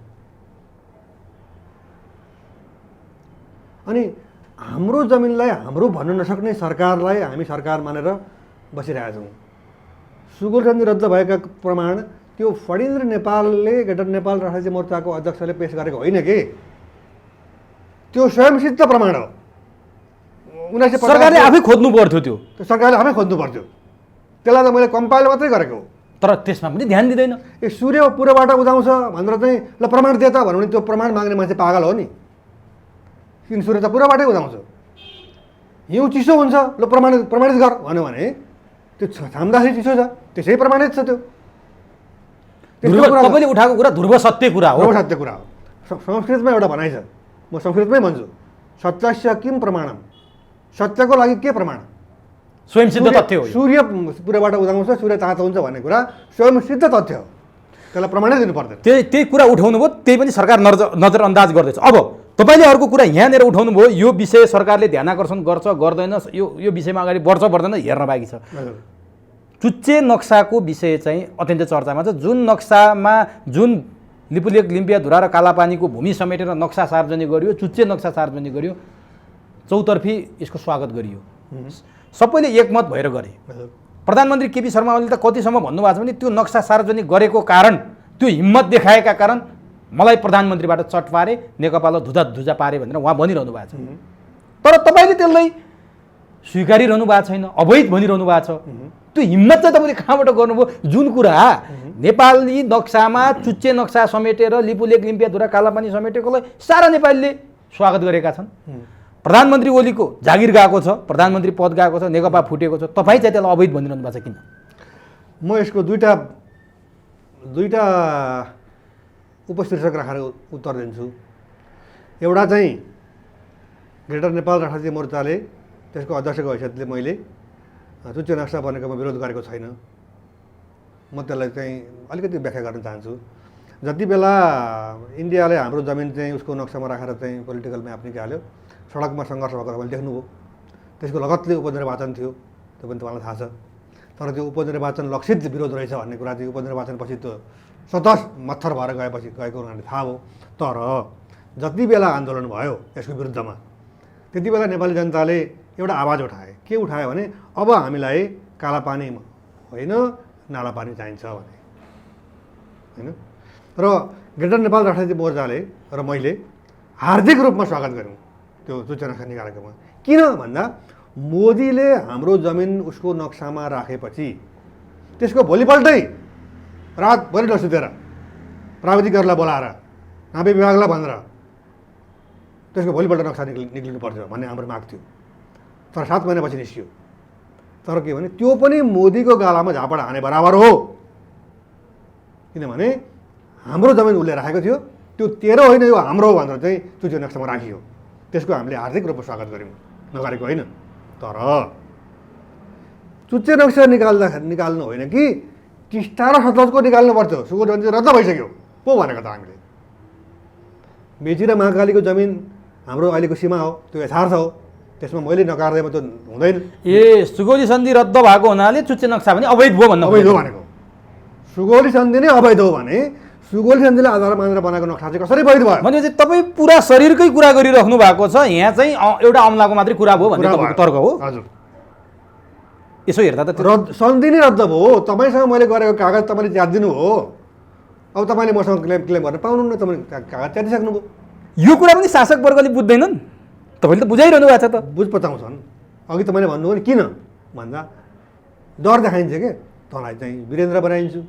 अनि हाम्रो जमिनलाई हाम्रो भन्न नसक्ने सरकारलाई हामी सरकार मानेर बसिरहेका छौँ। सुगौल सन्धि रद्द भएका प्रमाण त्यो फणिन्द्र नेपालले ग्रेटर नेपाल राष्ट्रिय मोर्चाको अध्यक्षले पेश गरेको होइन कि, त्यो स्वयंसिद्ध प्रमाण हो। 1950 सरकारले आफै खोज्नु पर्थ्यो। त्यो सरकारले आफै खोज्नु पर्थ्यो। त्यसलाई त मैले कम्पाइल मात्रै गरेको हो। तर त्यसमा पनि ध्यान दिँदैन। ए सूर्य पूर्वबाट उदाउँछ भनेर चाहिँ ल प्रमाण दे त भन्यो भने त्यो प्रमाण माग्ने मान्छे पागल हो नि। किन सूर्य त पूर्वबाटै उदाउँछ। हिउँ चिसो हुन्छ, ल प्रमाणित गर भन्यो भने त्यो छाम्दाखेरि चिसो छ, त्यसै प्रमाणित छ। त्यो तपाईँले उठाएको कुरा ध्रुव सत्य कुरा हो। ध्रुव सत्य कुरा हो। संस्कृतमा एउटा भनाइ छ, म संस्कृतमै भन्छु, सत्यस्य किम प्रमाणम। सत्यको लागि के प्रमाण? स्वयंसिद्ध तथ्य हो। सूर्य पूर्वबाट उदाउँछ, सूर्य तातो हुन्छ भन्ने कुरा स्वयंसिद्ध तथ्य हो। त्यसलाई प्रमाणै दिनु पर्दैन। त्यही कुरा उठाउनु भयो, त्यही पनि सरकार नजरअन्दाज गर्दैछ। अब तपाईँले अर्को कुरा यहाँनिर उठाउनु भयो, यो विषय सरकारले ध्यान आकर्षण गर्छ गर्दैन, यो विषयमा अगाडि बढ्छ बढ्दैन हेर्न बाँकी छ। चुच्चे नक्साको विषय चाहिँ अत्यन्तै चर्चामा छ। जुन नक्सामा जुन लिपुलेख, लिम्पिया, धुरा र कालापानीको भूमि समेटेर नक्सा सार्वजनिक गरियो, चुच्चे नक्सा सार्वजनिक गरियो, चौतर्फी यसको स्वागत गरियो। सबैले एकमत भएर गरे। प्रधानमन्त्री केपी शर्मा ओलीले त कतिसम्म भन्नुभएको छ भने त्यो नक्सा सार्वजनिक गरेको कारण, त्यो हिम्मत देखाएका कारण मलाई प्रधानमन्त्रीबाट चट पारे, नेकपालाई धुजा पारे भनेर उहाँ भनिरहनु भएको छ। तर तपाईँले त्यसलाई स्वीकारिरहनु भएको छैन, अवैध भनिरहनु भएको छ। त्यो हिम्मत चाहिँ तपाईँले कहाँबाट गर्नुभयो? जुन कुरा नेपाली नक्सामा चुच्चे नक्सा समेटेर लिपुलेक लिम्पियाधुरा कालापानी समेटेकोलाई सारा नेपालीले स्वागत गरेका छन्। प्रधानमन्त्री ओलीको जागिर गएको छ, प्रधानमन्त्री पद गएको छ, नेकपा फुटेको छ, तपाईँ चाहिँ त्यसलाई अवैध भनिरहनु भएको छ किन? म यसको दुईटा उपशीर्षक राखेर उत्तर दिन्छु। एउटा चाहिँ ग्रेटर नेपाल राष्ट्रिय मोर्चाले त्यसको अध्यक्षको हैसियतले मैले चुच्चे नक्सा बनेकोमा विरोध गरेको छैन। म त्यसलाई चाहिँ अलिकति व्याख्या गर्न चाहन्छु। जति बेला इन्डियाले हाम्रो जमिन चाहिँ उसको नक्सामा राखेर चाहिँ पोलिटिकल म्याप निकाल्यो, सडकमा सङ्घर्ष भएको तपाईँले देख्नुभयो। त्यसको लगत्तै उपनिर्वाचन थियो, त्यो पनि तपाईँलाई थाहा छ। तर त्यो उपनिर्वाचन लक्षित विरोध रहेछ भन्ने कुरा चाहिँ उपनिर्वाचनपछि त्यो स्वतः मत्थर भएर गएको हुनाले थाहा भयो। तर जति बेला आन्दोलन भयो यसको विरुद्धमा, त्यति बेला नेपाली जनताले एउटा आवाज उठाए। के उठायो भने अब हामीलाई कालापानी होइन नालापानी चाहिन्छ भने, होइन। र ग्रेटर नेपाल राष्ट्रिय मोर्चाले र मैले हार्दिक रूपमा स्वागत गऱ्यौँ त्यो चुच्चे नक्सा निकालेकोमा। किन भन्दा मोदीले हाम्रो जमिन उसको नक्सामा राखेपछि त्यसको भोलिपल्टै रातभरि नसुतेर प्राविधिकहरूलाई बोलाएर नापी विभागलाई भनेर त्यसको भोलिपल्ट नक्सा निक्लिनु पर्थ्यो भन्ने हाम्रो माग थियो। तर 7 महिनापछि निस्कियो। तर के भने त्यो पनि मोदीको गालामा झापड हाने बराबर हो। किनभने हाम्रो जमिन उसले राखेको थियो, त्यो तेरो होइन यो हाम्रो भनेर चाहिँ चुच्चे नक्सामा राखियो। त्यसको हामीले हार्दिक रूपमा स्वागत गऱ्यौँ, नगरेको होइन। तर चुच्चे नक्सा निकाल्नु होइन कि टिस्टा र सतलजको निकाल्नु पर्थ्यो। सुगौर जमिन रद्द भइसक्यो पो भनेको त हामीले। मेची र महाकालीको जमिन हाम्रो अहिलेको सीमा हो, त्यो यथार्थ हो। त्यसमा मैले नकार्दैमा त हुँदैन। सुगौली सन्धि रद्द भएको हुनाले चुच्चे नक्सा पनि अवैध भयो भन्नु? अवैध हो भनेको। सुगौली सन्धि नै अवैध हो भने सुगौली सन्धिलाई आधार मानेर बनाएको नक्सा चाहिँ कसरी वैध भयो? भनेपछि तपाईँ पुरा शरीरकै कुरा गरिराख्नु भएको छ, यहाँ चाहिँ एउटा अमलाको मात्रै कुरा भयो भन्ने तपाईँको तर्क हो? हजुर। यसो हेर्दा त सन्धि नै रद्द भयो। तपाईँसँग मैले गरेको कागज तपाईँले च्यातिदिनु हो। अब तपाईँले मसँग क्लेम गर्न पाउनुहुन्न, तपाईँले कागज च्यातिसक्नुभयो। यो कुरा पनि शासक वर्गले बुझ्दैनन्? तपाईँले त बुझाइरहनु भएको छ त। बुझ पचाउँछन्। अघि त मैले भन्नुभयो नि किन भन्दा डर देखाइन्छ के, तँलाई चाहिँ वीरेन्द्र बनाइन्छु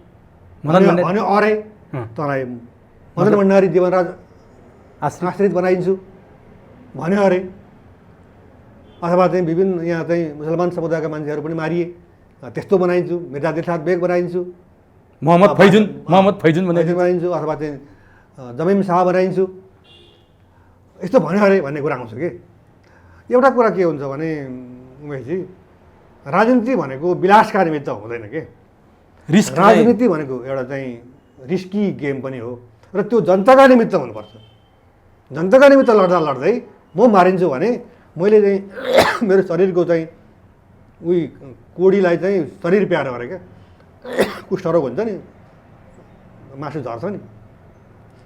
भन्यो, अरे तँलाई मदन भण्डारी जीवनराज आश्रित बनाइन्छु भन्यो अरे। अथवा चाहिँ विभिन्न यहाँ चाहिँ मुसलमान समुदायका मान्छेहरू पनि मारिए, त्यस्तो बनाइन्छु। मिर्जा दिलशाद बेग बनाइन्छु, मोहम्मद फैजुन बनाइन्छु, अथवा चाहिँ जमिम शाह बनाइन्छु, यस्तो भन्यो अरे भन्ने कुरा आउँछ कि। एउटा कुरा के हुन्छ भने उमेशजी, राजनीति भनेको विलासका निमित्त हुँदैन के। राजनीति भनेको एउटा चाहिँ रिस्की गेम पनि हो र त्यो जनताका निमित्त हुनुपर्छ। जनताका निमित्त लड्दा लड्दै म मारिन्छु भने मैले चाहिँ मेरो शरीरको चाहिँ उही कोडीलाई चाहिँ शरीर प्यारो गरेँ क्या। कुष्ठरोग हुन्छ नि, मासु झर्छ नि,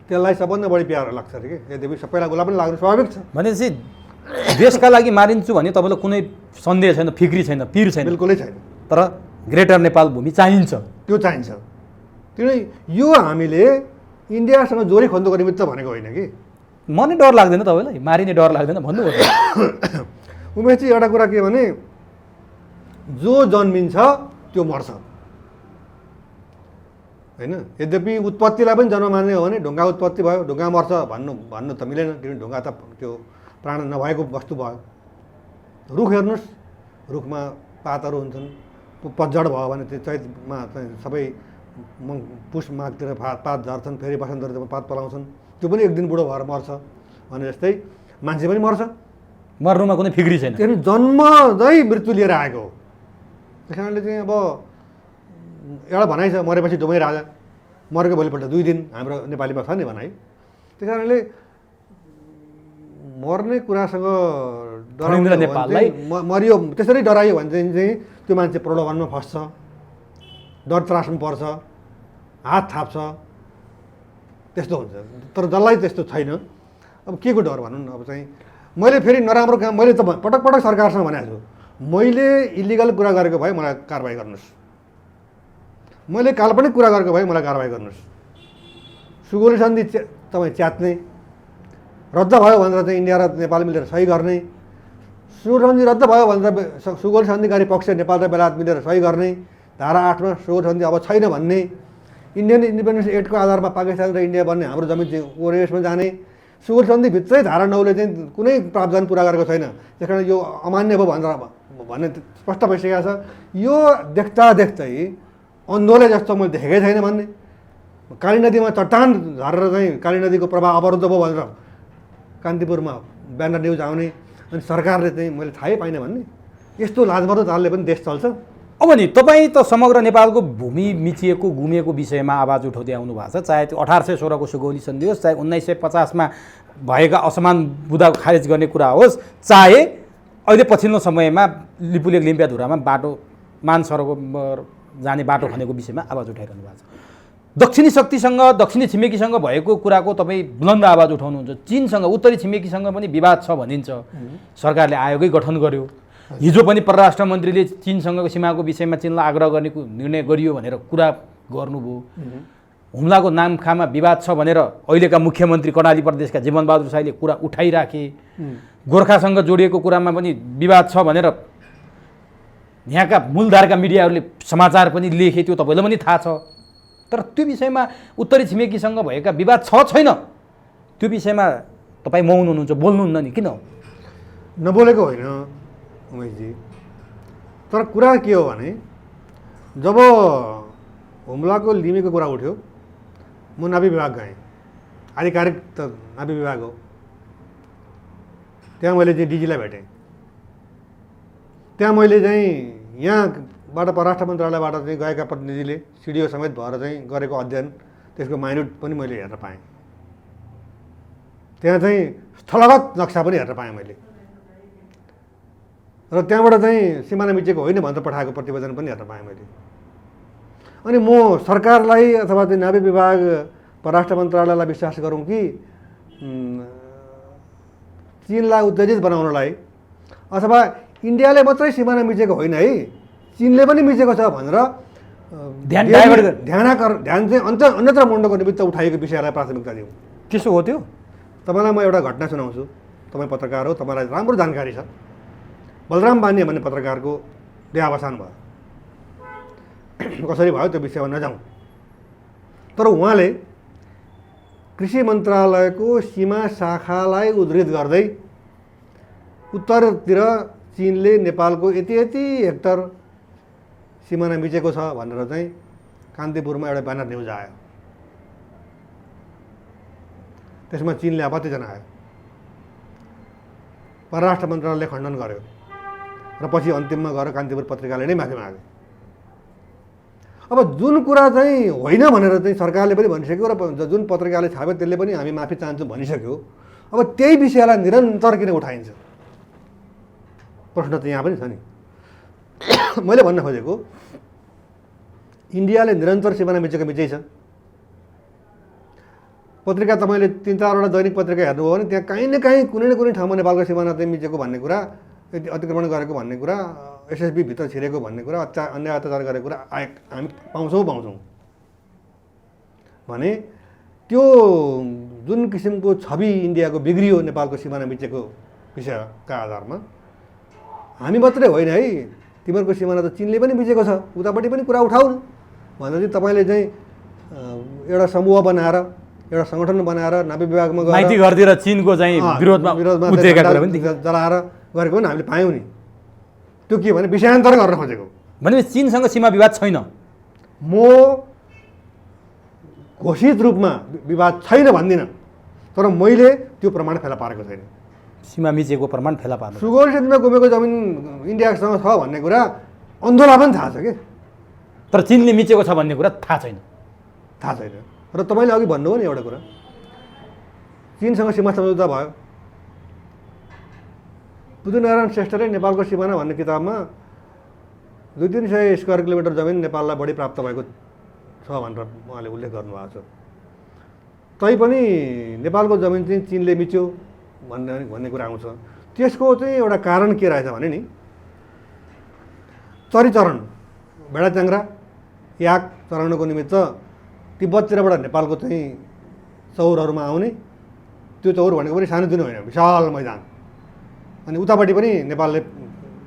त्यसलाई सबभन्दा बढी प्यारो लाग्छ अरे कि। यद्यपि सबैलाई उसलाई पनि लाग्नु स्वाभाविक छ। भनेपछि देशका लागि मारिन्छु भने तपाईँलाई कुनै सन्देह छैन, फिक्री छैन, पिर छैन? बिल्कुलै छैन। तर ग्रेटर नेपाल भूमि चाहिन्छ, त्यो चाहिन्छ। किनभने यो हामीले इन्डियासँग जोरी खोज्नुको निमित्त भनेको होइन कि। मनै डर लाग्दैन तपाईँलाई? मारिने डर लाग्दैन भन्नुभयो? उमेशजी एउटा कुरा के भने जो जन्मिन्छ त्यो मर्छ होइन। यद्यपि उत्पत्तिलाई पनि जन्म मान्ने हो भने ढुङ्गा उत्पत्ति भयो, ढुङ्गा मर्छ भन्नु त मिलेन। किनभने ढुङ्गा त त्यो प्राण नभएको वस्तु भयो। रुख हेर्नुहोस्, रुखमा पातहरू हुन्छन्। पतझड भयो भने त्यो चैतमा सबै पुष माघतिर पात झर्छन्, फेरि वसन्त ऋतुमा पात पलाउँछन्। त्यो पनि एक दिन बुढो भएर मर्छ भने जस्तै मान्छे पनि मर्छ। मर्नुमा कुनै फिक्री छैन। किनभने जन्मदै मृत्यु लिएर आएको हो। त्यस कारणले चाहिँ अब एउटा भनाइ छ, मरेपछि डुमै राजा, मरेको भोलिपल्ट 2 दिन, हाम्रो नेपालीमा छ नि भनाइ। त्यस कारणले मर्ने कुरासँग मरियो त्यसरी डरायो भने चाहिँ त्यो मान्छे प्रलोभनमा फस्छ, डर त्रासमा पर्छ, हात थाप्छ, त्यस्तो हुन्छ। तर जसलाई त्यस्तो छैन, अब के को डर भनौँ न। अब चाहिँ मैले फेरि नराम्रो काम मैले त पटक पटक सरकारसँग भनेको छु, मैले इलिगल कुरा गरेको भए मलाई कारबाही गर्नुहोस्, मैले काल्पनिक कुरा गरेको भए मलाई कारबाही गर्नुहोस्। सुगौली सन्धि तपाईँ च्यात्ने, रद्द भयो भनेर चाहिँ इन्डिया र नेपाल मिलेर सही गर्ने, सुगौली सन्धि रद्द भयो भनेर सुगौली सन्धिकारी पक्ष नेपाल र बेलायत मिलेर सही गर्ने, धारा 8मा सुगौली सन्धि अब छैन भन्ने, इन्डियन इन्डिपेन्डेन्स एक्टको आधारमा पाकिस्तान र इन्डिया बन्ने हाम्रो जमिन चाहिँ ओरेसमा जाने सुगोल सन्धिभित्रै धारा 9ले चाहिँ कुनै प्रावधान पुरा गरेको छैन। त्यस कारण यो अमान्य भयो भन्ने स्पष्ट भइसकेको छ। यो देख्दै अन्धोले जस्तो मैले देखेकै छैन भन्ने, काली नदीमा चट्टान झरेर चाहिँ काली नदीको प्रवाह अवरुद्ध भयो भनेर कान्तिपुरमा ब्यानर न्युज आउने, अनि सरकारले चाहिँ मैले थाहै पाइनँ भन्ने, यस्तो लाजमर्दो चालले पनि देश चल्छ। अब नि तपाईँ त समग्र नेपालको भूमि मिचिएको गुमेको विषयमा आवाज उठाउँदै आउनु भएको छ, चाहे त्यो 1816को सुगौली सन्धि होस्, चाहे 1950मा भएका असमान बुदा खारेज गर्ने कुरा होस्, चाहे अहिले पछिल्लो समयमा लिपुलेक लिम्पियाधुरामा बाटो मानसरोवर जाने बाटो खनेको विषयमा आवाज उठाइरहनु भएको छ। दक्षिणी शक्तिसँग दक्षिणी छिमेकीसँग भएको कुराको तपाईँ बुलन्द आवाज उठाउनुहुन्छ। चीनसँग उत्तरी छिमेकीसँग पनि विवाद छ भनिन्छ, सरकारले आयोगै गठन गर्यो। हिजो पनि परराष्ट्र मन्त्रीले चीनसँगको सीमाको विषयमा चीनलाई आग्रह गर्नेको निर्णय गरियो भनेर कुरा गर्नुभयो। हुम्लाको नामखामा विवाद छ भनेर अहिलेका मुख्यमन्त्री कर्णाली प्रदेशका जीवनबहादुर साईले कुरा उठाइराखे। गोर्खासँग जोडिएको कुरामा पनि विवाद छ भनेर यहाँका मूलधारका मिडियाहरूले समाचार पनि लेखे, त्यो तपाईँलाई पनि थाहा छ। तर त्यो विषयमा उत्तरी छिमेकीसँग भएका विवाद छैन, त्यो विषयमा तपाईँ मौन हुनुहुन्छ, बोल्नुहुन्न नि, किन? नबोलेको होइन उमेशजी, तर कुरा के हो भने जब हुम्लाको लिमीको कुरा उठ्यो, म नाभि विभाग गएँ। आधिकारिक त नाभि विभाग हो। त्यहाँ मैले चाहिँ डिजीलाई भेटेँ। त्यहाँ मैले चाहिँ यहाँबाट परराष्ट्र मन्त्रालयबाट चाहिँ गएका प्रतिनिधिले सिडिओ समेत भएर चाहिँ गरेको अध्ययन, त्यसको माइन्युट पनि मैले हेर्न पाएँ। त्यहाँ चाहिँ स्थलगत नक्सा पनि हेर्न पाएँ मैले, र त्यहाँबाट चाहिँ सिमाना मिचेको होइन भनेर पठाएको प्रतिवेदन पनि हेर्न पाएँ मैले। अनि म सरकारलाई अथवा चाहिँ नाभि विभाग परराष्ट्र मन्त्रालयलाई विश्वास गरौँ कि चीनलाई उत्तेजित बनाउनलाई, अथवा इन्डियाले मात्रै सिमाना मिचेको होइन है, चीनले पनि मिचेको छ भनेर ध्यान चाहिँ अन्यत्र मोड्नको निमित्त उठाएको विषयलाई प्राथमिकता दिउँ। त्यसो हो त्यो? तपाईँलाई म एउटा घटना सुनाउँछु। तपाईँ पत्रकार हो, तपाईँलाई राम्रो जानकारी छ। बलराम बानिया भन्ने पत्रकारको देहावसान भयो। कसरी भयो त्यो विषयमा नजाउँ, तर उहाँले कृषि मन्त्रालयको सीमा शाखालाई उद्धृत गर्दै उत्तरतिर चीनले नेपालको यति हेक्टर सिमाना मिचेको छ भनेर चाहिँ कान्तिपुरमा एउटा ब्यानर न्युज आयो। त्यसमा चीनले आपत्ति जनायो, परराष्ट्र मन्त्रालयले खण्डन गर्यो, र पछि अन्तिममा गएर कान्तिपुर पत्रिकाले नै माफी माग्यो। अब जुन कुरा चाहिँ होइन भनेर चाहिँ सरकारले पनि भनिसक्यो र जुन पत्रिकाले छाप्यो त्यसले पनि हामी माफी चाहन्छौँ भनिसक्यो, अब त्यही विषयलाई निरन्तर किन उठाइन्छ? प्रश्न त यहाँ पनि छ नि। मैले भन्न खोजेको, इन्डियाले निरन्तर सिमाना मिचेको मिचै छ। पत्रिका तपाईँले 3-4वटा दैनिक पत्रिका हेर्नुभयो भने त्यहाँ काहीँ न काहीँ कुनै न कुनै ठाउँमा नेपालको सिमाना चाहिँ मिचेको भन्ने कुरा, अतिक्रमण गरेको भन्ने कुरा, एसएसबी भित्र छिरेको भन्ने कुरा, अन्याय अत्याचार गरेको कुरा हामी पाउँछौँ भने त्यो जुन किसिमको छवि इन्डियाको बिग्रियो नेपालको सिमाना मिचेको विषयका आधारमा, हामी मात्रै होइन है, तिमीहरूको सिमाना त चीनले पनि मिचेको छ, उतापट्टि पनि कुरा उठाउ न भनेर चाहिँ तपाईँले चाहिँ एउटा समूह बनाएर, एउटा सङ्गठन बनाएर नाभि विभागमा गएर माइती घरतिर चीनको चाहिँ विरोधमा जलाएर गरेको पनि हामीले पायौँ नि। त्यो के भने विषयान्तर गर्न खोजेको। भनेपछि चीनसँग सीमा विवाद छैन? म घोषित रूपमा विवाद छैन भन्दिनँ, तर मैले त्यो प्रमाण फेला पारेको छैन। सीमा मिचेको प्रमाण फेला पार्नु? सुगौली सन्धिमा गुमेको जमिन इन्डियासँग छ भन्ने कुरा अन्धोलाई पनि थाहा छ कि, तर चीनले मिचेको छ भन्ने कुरा थाहा छैन। र तपाईँले अघि भन्नुभयो नि एउटा कुरा, चीनसँग सीमा सम्झौता भयो। पृथ्वीनारायण श्रेष्ठले नेपालको सिमाना भन्ने किताबमा 200-300 स्क्वायर किलोमिटर जमिन नेपाललाई बढी प्राप्त भएको छ भनेर उहाँले उल्लेख गर्नुभएको छ। तैपनि नेपालको जमिन चाहिँ चीनले मिच्यो भन्ने कुरा आउँछ। त्यसको चाहिँ एउटा कारण के रहेछ भने नि, चरीचरण भेडाच्याङ्ग्रा याक चराउनको निमित्त तिब्बततिरबाट नेपालको चाहिँ चौरहरूमा आउने, त्यो चौर भनेको पनि सानोतिनो होइन, विशाल मैदान। अनि उतापट्टि पनि नेपालले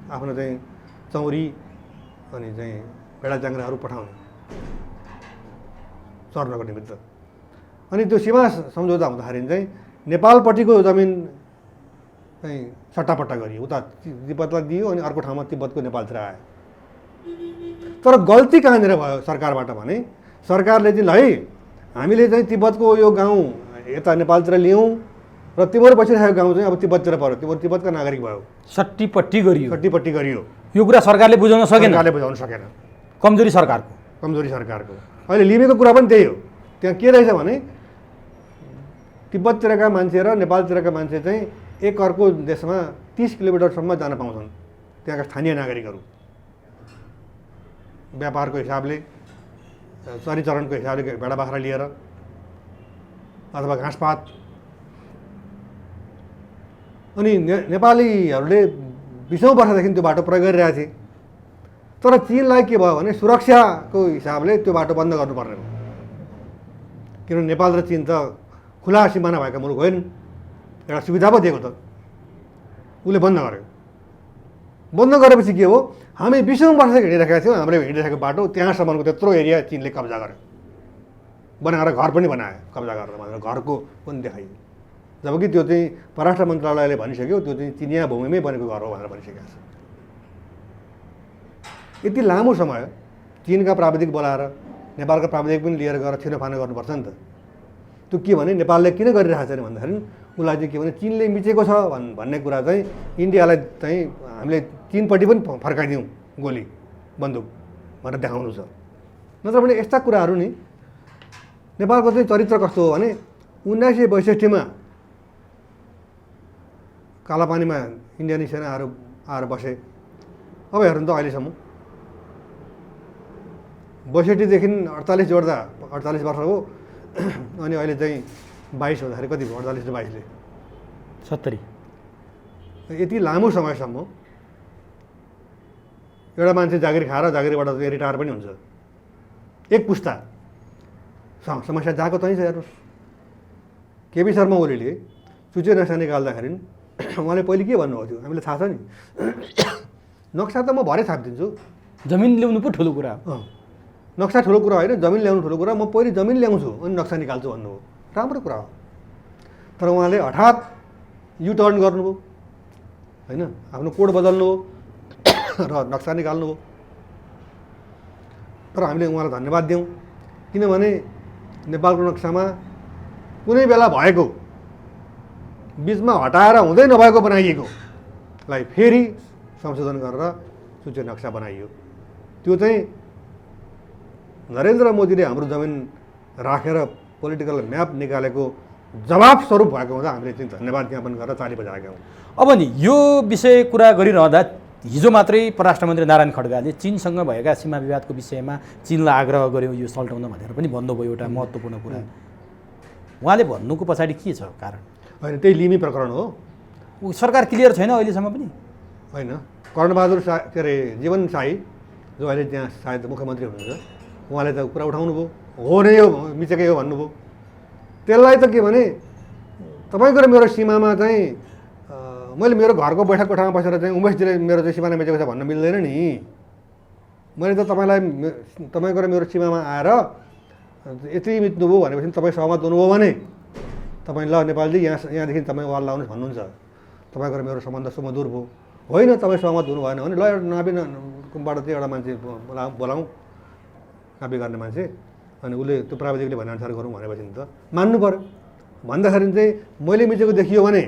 आफ्नो चाहिँ चौरी अनि चाहिँ भेडाच्याङ्ग्राहरू पठाउने। सर्नको निमित्त। अनि त्यो सीमा सम्झौता हुँदाखेरि चाहिँ नेपालपट्टिको जमिन चाहिँ सट्टापट्टा गरियो, उता तिब्बतलाई दियो अनि अर्को ठाउँमा तिब्बतको नेपालतिर आयो। तर गल्ती कहाँनिर भयो सरकारबाट भने सरकारले चाहिँ ल है हामीले चाहिँ तिब्बतको यो गाउँ यता नेपालतिर ल्याउँ र तिम्रो बसिरहेको गाउँ चाहिँ अब तिब्बततिर पऱ्यो, तिब्बतका नागरिक भयो, सट्टीपट्टि गरियो। सट्टीपट्टि गरियो। यो कुरा सरकारले बुझाउन सकेन, सरकारले बुझाउन सकेन, कमजोरी सरकारको। कमजोरी सरकारको। अहिले लिबीको कुरा पनि त्यही हो। त्यहाँ के रहेछ भने तिब्बततिरका मान्छे र नेपालतिरका मान्छे चाहिँ एक अर्को देशमा 30 किलोमिटरसम्म जान पाउँछन्, त्यहाँका स्थानीय नागरिकहरू व्यापारको हिसाबले, चरीचरणको हिसाबले भेडा बाख्रा लिएर अथवा घाँसपात। अनि नेपालीहरूले 20औं वर्षदेखि त्यो बाटो प्रयोग गरिरहेको थिए। तर चीनलाई के भयो भने सुरक्षाको हिसाबले त्यो बाटो बन्द गर्नुपर्ने भयो, किनभने नेपाल र चीन त खुला सिमाना भएका मुलुक होइन, एउटा सुविधा पो दिएको त, उसले बन्द गर्यो। बन्द गरेपछि के हो, हामी 20औं वर्षदेखि हिँडिरहेका थियौँ, हामीले हिँडिरहेको बाटो त्यहाँसम्मको त्यत्रो एरिया चीनले कब्जा गर्यो, बनाएर घर पनि बनायो, कब्जा गरेर भनेर घरको पनि देखाइयो। जबकि त्यो चाहिँ परराष्ट्र मन्त्रालयले भनिसक्यो त्यो चाहिँ चिनिया भूमिमै बनेको घर हो भनेर भनिसकेको छ। यति लामो समय चीनका प्राविधिक बोलाएर नेपालका प्राविधिक पनि लिएर गएर छिनोफानो गर्नुपर्छ नि त। त्यो के भने नेपालले किन गरिरहेको छैन भन्दाखेरि उसलाई चाहिँ के भने चीनले मिचेको छ भन्ने कुरा चाहिँ इन्डियालाई चाहिँ हामीले चीनपट्टि पनि फर्काइदिउँ गोली बन्दुक भनेर देखाउनु छ। नत्र भने यस्ता कुराहरू नि नेपालको चाहिँ चरित्र कस्तो हो भने 1962मा कालापानीमा इन्डियन सेनाहरू आएर बसे। अब हेर्नु त अहिलेसम्म 62देखि 48 जोड्दा 48 वर्ष हो, अनि अहिले चाहिँ 22 हुँदाखेरि कति भयो, 48 र 22ले 70। यति लामो समयसम्म एउटा मान्छे जागिर खाएर जागिरबाट चाहिँ रिटायर पनि हुन्छ। एक पुस्ता समस्या जहाँको तहीँ छ। हेर्नुहोस् केपी शर्मा ओलीले चुचे नक्सा निकाल्दाखेरि उहाँले पहिले के भन्नुभएको थियो हामीलाई थाहा छ नि, नक्सा त म भरे छापिदिन्छु, जमिन ल्याउनु पो ठुलो कुरा हो। नक्सा ठुलो कुरा होइन, जमिन ल्याउनु ठुलो कुरा, म पहिले जमिन ल्याउँछु अनि नक्सा निकाल्छु भन्नुभयो, राम्रो कुरा हो। तर उहाँले हठात युटर्न गर्नुभयो होइन, आफ्नो कोड बदल्नु र नक्सा निकाल्नु हो। तर हामीले उहाँलाई धन्यवाद दियौँ, किनभने नेपालको नक्सामा कुनै बेला भएको बिचमा हटाएर हुँदै नभएको बनाइएकोलाई फेरि संशोधन गरेर सूची नक्सा बनाइयो। त्यो चाहिँ नरेन्द्र मोदीले हाम्रो जमिन राखेर पोलिटिकल म्याप निकालेको जवाब स्वरूप भएको हुँदा हामीले चाहिँ धन्यवाद ज्ञापन गरेर ताली बजाएका हौँ। अब नि यो विषय कुरा गरिरहँदा हिजो मात्रै परराष्ट्र मन्त्री नारायण खड्गाले चीनसँग भएका सीमा विवादको विषयमा चीनलाई आग्रह गर्यो यो सल्टाउन भनेर पनि भन्नुभयो। एउटा महत्त्वपूर्ण कुरा उहाँले भन्नुको पछाडि के छ कारण? होइन, त्यही लिमी प्रकरण हो। सरकार क्लियर छैन अहिलेसम्म पनि होइन। कर्णबहादुर के अरे जीवन शाही जो अहिले त्यहाँ सायद मुख्यमन्त्री हुनुहुन्छ, उहाँले त कुरा उठाउनु भयो, हो नै हो मिचेकै हो भन्नुभयो। त्यसलाई त के भने तपाईँको र मेरो सीमामा चाहिँ मैले मेरो घरको बैठक कोठामा बसेर चाहिँ उमेशजीले मेरो चाहिँ सिमाना मिचेको छ भन्न मिल्दैन नि। मैले त तपाईँको र मेरो सीमामा आएर यति मिच्नुभयो भनेपछि तपाईँ सहमत हुनुभयो भने तपाईँ ल नेपालजी यहाँदेखि तपाईँ वाल लाउनुहोस् भन्नुहुन्छ, तपाईँको र मेरो सम्बन्ध सुमधुर भयो। होइन, तपाईँ सहमत हुनु भएन भने ल एउटा नाभिबाट चाहिँ एउटा मान्छे बोलाउँ, नाभि गर्ने मान्छे, अनि उसले त्यो प्राविधिकले भनेअनुसार गरौँ भनेपछि त मान्नु पऱ्यो। भन्दाखेरि चाहिँ मैले मिचेको देखियो भने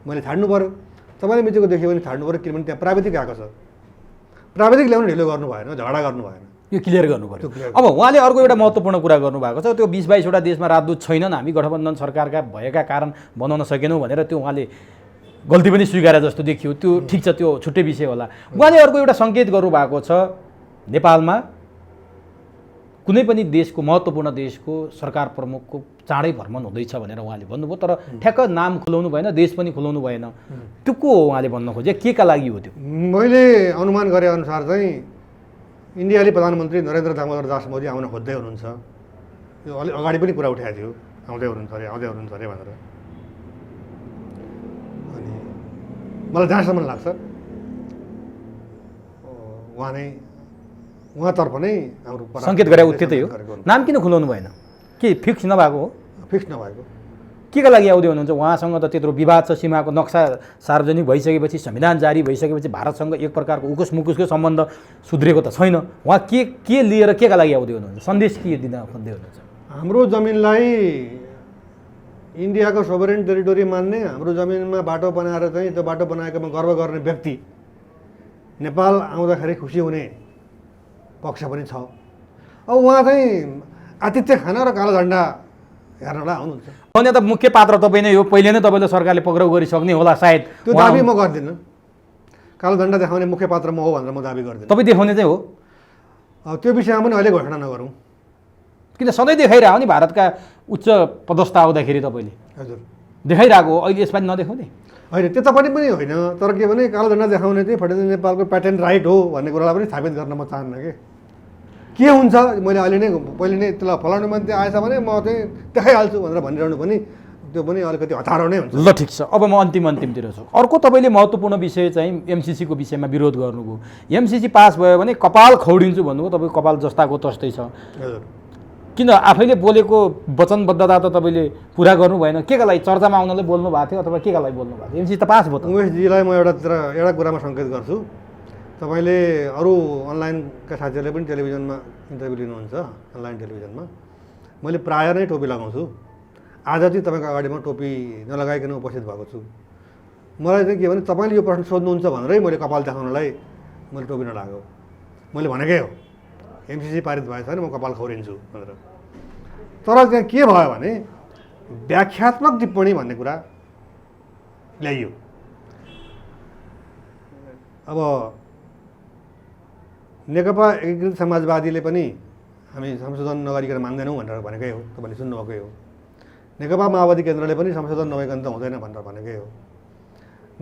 मैले छाड्नु पऱ्यो, तपाईँले मिचेको देखियो भने छाड्नु पऱ्यो, किनभने त्यहाँ प्राविधिक आएको छ। प्राविधिक ल्याउनु ढिलो गर्नु भएन, झगडा गर्नु भएन, यो क्लियर गर्नु पर्यो। अब उहाँले अर्को एउटा महत्त्वपूर्ण कुरा गर्नुभएको छ, त्यो 20-22वटा देशमा राजदूत छैनन्, हामी गठबन्धन सरकारका भएका कारण बनाउन सकेनौँ भनेर त्यो उहाँले गल्ती पनि स्वीकारे जस्तो देखियो। त्यो ठिक छ, त्यो छुट्टै विषय होला। उहाँले अर्को एउटा सङ्केत गर्नुभएको छ, नेपालमा कुनै पनि देशको महत्त्वपूर्ण देशको सरकार प्रमुखको चाँडै भ्रमण हुँदैछ भनेर उहाँले भन्नुभयो। तर ठ्याक्क नाम खुलाउनु भएन, देश पनि खुलाउनु भएन। त्यो को हो उहाँले भन्न खोजे, के का लागि हो त्यो? मैले अनुमान गरे अनुसार चाहिँ इन्डियाली प्रधानमन्त्री नरेन्द्र दामोदर दास मोदी आउन खोज्दै हुनुहुन्छ। यो अलि अगाडि पनि कुरा उठाएको थियो, आउँदै हुनुहुन्छ अरे भनेर। अनि मलाई जहाँसम्म लाग्छ उहाँतर्फ नै हाम्रो सङ्केत गरे उत्तिकै हो। नाम किन खुलाउनु भएन? के फिक्स नभएको हो? फिक्स नभएको। के का लागि आउँदै हुनुहुन्छ? उहाँसँग त त्यत्रो विवाद छ, सीमाको नक्सा सार्वजनिक भइसकेपछि, संविधान जारी भइसकेपछि भारतसँग एक प्रकारको उकुस मुकुसको सम्बन्ध सुध्रेको त छैन। उहाँ के लिएर के का लागि आउँदै हुनुहुन्छ? सन्देश के दिन खोज्दै हुनुहुन्छ? हाम्रो जमिनलाई इन्डियाको सोभरेन टेरिटोरी मान्ने, हाम्रो जमिनमा बाटो बनाएर चाहिँ त्यो बाटो बनाएकोमा गर्व गर्ने व्यक्ति नेपाल आउँदाखेरि खुसी हुने पक्ष पनि छ। अब उहाँ चाहिँ आतिथ्य खान र कालो झन्डा हेर्नलाई आउनुहुन्छ। भने त मुख्य पात्र तपाईँ नै हो, पहिले नै तपाईँले सरकारले पक्राउ गरिसक्ने होला सायद। त्यो दाबी म गर्दिनँ। कालो झन्डा देखाउने मुख्य पात्र म हो भनेर म दाबी गर्दिनँ। तपाईँ देखाउने चाहिँ हो? त्यो विषयमा पनि अहिले घोषणा नगरौँ। किन सधैँ देखाइरह नि भारतका उच्च पदस्थ आउँदाखेरि तपाईँले? हजुर देखाइरहेको हो, अहिले यसपालि नदेखाउने? होइन, त्यता पनि होइन। तर के भने कालो झन्डा देखाउने चाहिँ फर्टिलाइजर नेपालको प्याटेन्ट राइट हो भन्ने कुरालाई पनि स्थापित गर्न म चाहन्न। के हुन्छ मैले अहिले पहिले नै त्यसलाई फलाउनु मान्छे आएछ भने म चाहिँ देखाइहाल्छु भनेर भनिरहनु पनि त्यो पनि अलिकति हतारो नै हुन्छ। ल ठिक छ, अब म अन्तिमतिर छु। अर्को तपाईँले महत्त्वपूर्ण विषय चाहिँ एमसिसीको विषयमा विरोध गर्नुभयो। एमसिसी पास भयो भने कपाल खौडिन्छु भन्नुभयो। तपाईँको कपाल जस्ताको तस्तै छ। हजुर, किन आफैले बोलेको वचनबद्धता त तपाईँले पुरा गर्नु भएन? के का लागि चर्चामा आउनलाई बोल्नु भएको थियो अथवा के का लागि बोल्नु भएको थियो? एमसिसी त पास भयो त। उमेशजीलाई म एउटा कुरामा सङ्केत गर्छु। तपाईँले अरू अनलाइनका साथीहरूले पनि टेलिभिजनमा इन्टरभ्यू लिनुहुन्छ, अनलाइन टेलिभिजनमा। मैले प्रायः नै टोपी लगाउँछु। आज चाहिँ तपाईँको अगाडि म टोपी नलगाइकन उपस्थित भएको छु। मलाई चाहिँ के भने तपाईँले यो प्रश्न सोध्नुहुन्छ भनेरै मैले कपाल देखाउनलाई मैले टोपी नलागेको। मैले भनेकै हो एमसिसी पारित भएछ भने म कपाल खौरिन्छु भनेर। तर त्यहाँ के भयो भने व्याख्यात्मक टिप्पणी भन्ने कुरा ल्याइयो। अब नेकपा एकीकृत समाजवादीले पनि हामी संशोधन नगरिकन मान्दैनौँ भनेर भनेकै हो, तपाईँले सुन्नुभएकै हो। नेकपा माओवादी केन्द्रले पनि संशोधन नभइकन त हुँदैन भनेर भनेकै हो।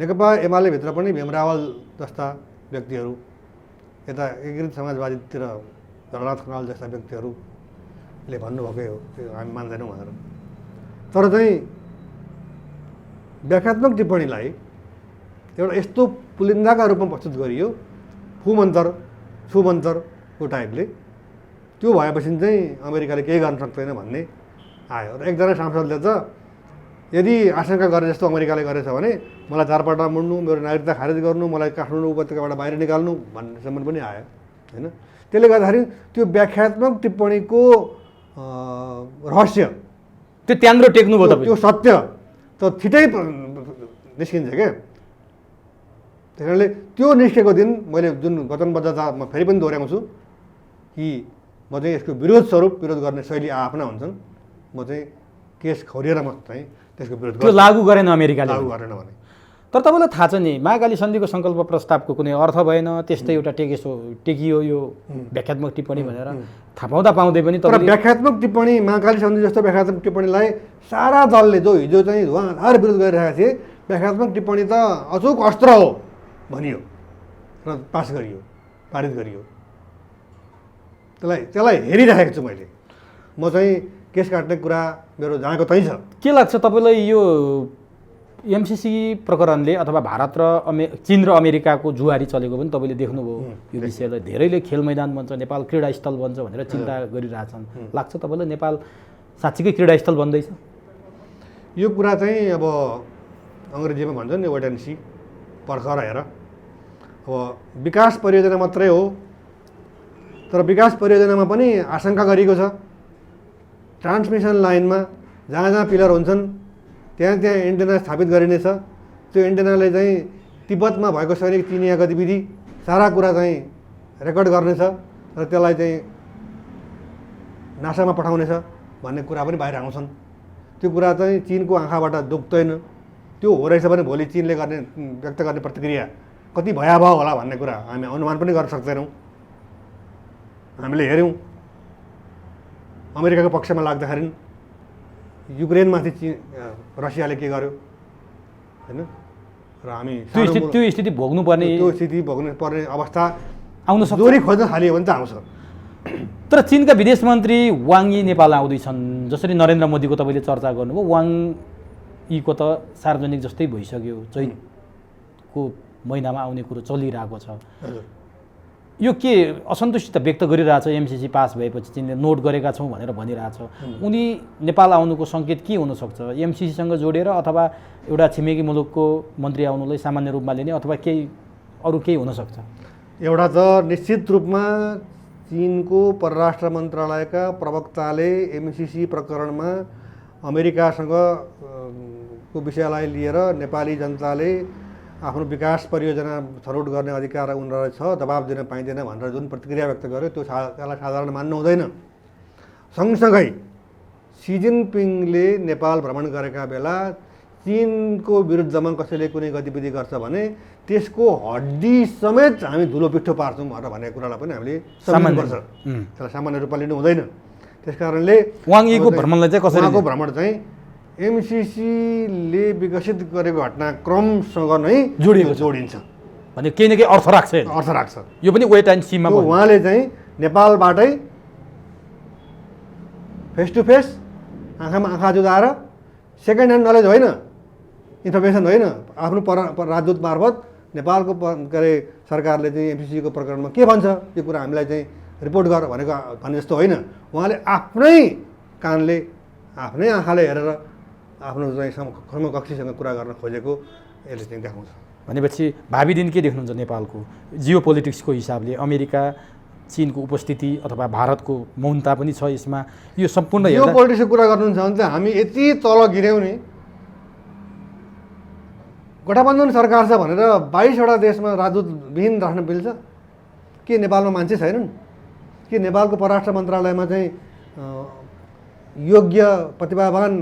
नेकपा एमाले भित्र पनि भीम रावल जस्ता व्यक्तिहरू, यता एकीकृत समाजवादीतिर जगन्नाथ खनाल जस्ता व्यक्तिहरूले भन्नुभएकै हो त्यो हामी मान्दैनौँ भनेर। तर चाहिँ व्याख्यात्मक टिप्पणीलाई एउटा यस्तो पुलिन्दाका रूपमा प्रस्तुत गरियो, फुमन्तर छुमन्तरको टाइपले। त्यो भएपछि चाहिँ अमेरिकाले केही गर्न सक्दैन भन्ने आयो। र एकजना सांसदले त यदि आशंका गरे जस्तो अमेरिकाले गरेछ भने मलाई चारपल्ट मुड्नु, मेरो नागरिकता खारेज गर्नु, मलाई काठमाडौँ उपत्यकाबाट बाहिर निकाल्नु भन्नेसम्म पनि आयो होइन। त्यसले गर्दाखेरि त्यो व्याख्यात्मक टिप्पणीको रहस्य त्यो त्यहाँनिर टेक्नु भयो तपाईँ? त्यो सत्य त छिटै निस्किन्छ क्या। त्यस कारणले त्यो निस्केको दिन मैले जुन वचनबद्धता म फेरि पनि दोहोऱ्याउँछु कि म चाहिँ यसको विरोध स्वरूप विरोध गर्ने शैली आफ्ना हुन्छन्। म चाहिँ केस खौरिएर म चाहिँ त्यसको विरोध त्यो लागू गरेन अमेरिकाले? लागू गरेन भने। तर तपाईँलाई थाहा छ नि महाकाली सन्धिको सङ्कल्प प्रस्तावको कुनै अर्थ भएन, त्यस्तै एउटा टेकियो यो व्याख्यात्मक टिप्पणी भनेर थाहा पाउँदा पाउँदै पनि तर व्याख्यात्मक टिप्पणी महाकाली सन्धि जस्तो व्याख्यात्मक टिप्पणीलाई सारा दलले जो हिजो चाहिँ धुवाँधार विरोध गरिरहेका थिए, व्याख्यात्मक टिप्पणी त अचूक अस्त्र हो भनियो र पास गरियो, पारित गरियो। त्यसलाई हेरिरहेको छु मैले। म चाहिँ केस काट्ने कुरा मेरो जाँको त्यही छ। के लाग्छ तपाईँलाई यो एमसिसी प्रकरणले अथवा भारत र चीन र अमेरिकाको जुहारी चलेको पनि तपाईँले देख्नुभयो? यो विषयलाई धेरैले खेल मैदान भन्छ, नेपाल क्रीडास्थल भन्छ भनेर चिन्ता गरिरहेछन्। लाग्छ तपाईँलाई नेपाल साँच्चीकै क्रीडास्थल बन्दैछ? यो कुरा चाहिँ अब अङ्ग्रेजीमा भन्छ नि वेट एन्ड सी, पर्खर हेर। अब विकास परियोजना मात्रै हो, तर विकास परियोजनामा पनि आशंका गरिएको छ ट्रान्समिसन लाइनमा जहाँ जहाँ पिलर हुन्छन् त्यहाँ एन्टेना स्थापित गरिनेछ। त्यो एन्टेनाले चाहिँ तिब्बतमा भएको सैनिक चिनिया गतिविधि सारा कुरा चाहिँ रेकर्ड गर्नेछ र त्यसलाई चाहिँ नासामा पठाउनेछ भन्ने कुरा पनि बाहिर आउँछन्। त्यो कुरा चाहिँ चिनको आँखाबाट दुख्दैन। त्यो हो रहेछ भने भोलि चिनले व्यक्त गर्ने प्रतिक्रिया कति भयावह होला भन्ने कुरा हामी अनुमान पनि गर्न सक्दैनौँ। हामीले हेऱ्यौँ अमेरिकाको पक्षमा लाग्दाखेरि युक्रेनमाथि रसियाले के गर्यो होइन, र हामी त्यो स्थिति भोग्नुपर्ने अवस्था आउन सक्छ। जोरी खोज्न थालियो भने त आउँछ। तर चीनका विदेश मन्त्री वाङ यी नेपाल आउँदैछन्। जसरी नरेन्द्र मोदीको तपाईँले चर्चा गर्नुभयो, वाङ यीको त सार्वजनिक जस्तै भइसक्यो, चैतको महिनामा आउने कुरो चलिरहेको छ। यो के असन्तुष्टि त व्यक्त गरिरहेछ एमसिसी पास भएपछि चिनले नोट गरेका छौँ भनेर भनिरहेछ। उनी नेपाल आउनुको सङ्केत के हुनसक्छ? एमसिसीसँग जोडेर अथवा एउटा छिमेकी मुलुकको मन्त्री आउनुलाई सामान्य रूपमा लिने अथवा अरू केही हुनसक्छ? एउटा त निश्चित रूपमा चीनको परराष्ट्र मन्त्रालयका प्रवक्ताले एमसिसी प्रकरणमा अमेरिकासँग को विषयलाई लिएर नेपाली जनताले आफ्नो विकास परियोजना छनौट गर्ने अधिकार उनीहरूलाई छ, दबाब दिन पाइँदैन भनेर जुन प्रतिक्रिया व्यक्त गर्यो त्यो त्यसलाई साधारण मान्नु हुँदैन। सँगसँगै सी जिनपिङले नेपाल भ्रमण गरेका बेला चीनको विरुद्धमा कसैले कुनै गतिविधि गर्छ भने त्यसको हड्डी समेत हामी धुलो पिठो पार्छौँ भनेर भनेको कुरालाई पनि हामीले सम्झनुपर्छ। त्यसलाई सामान्य रूपमा लिनु हुँदैन। त्यस कारणले वाङ यीको भ्रमणलाई चाहिँ कसरी उहाँको भ्रमण चाहिँ एमसिसीले विकसित गरेको घटनाक्रमसँग नै जोडिन्छ भने केही न केही अर्थ राख्छ। यो पनि वेट एन्ड सीमा उहाँले चाहिँ नेपालबाटै फेस टु फेस आँखामा आँखा जुदाएर सेकेन्ड ह्यान्ड नलेज होइन, इन्फर्मेसन होइन, आफ्नो राजदूत मार्फत नेपालको के अरे सरकारले चाहिँ एमसिसीको प्रकरणमा के भन्छ त्यो कुरा हामीलाई चाहिँ रिपोर्ट गर भनेको भने जस्तो होइन। उहाँले आफ्नै कानले आफ्नै आँखाले हेरेर आफ्नो चाहिँ समकक्षीसँग कुरा गर्न खोजेको यसले चाहिँ देखाउँछ। भनेपछि भावी दिन के देख्नुहुन्छ नेपालको जियो पोलिटिक्सको हिसाबले? अमेरिका चीनको उपस्थिति अथवा भारतको मौनता पनि छ यसमा। यो सम्पूर्ण जियो पोलिटिक्सको कुरा गर्नुहुन्छ भने चाहिँ हामी यति तल गिर्यौँ नि, गठबन्धन सरकार छ भनेर 22वटा देशमा राजदूतविहीन राख्न मिल्छ? के नेपालमा मान्छे छैनन्? के नेपालको परराष्ट्र मन्त्रालयमा चाहिँ योग्य प्रतिभावान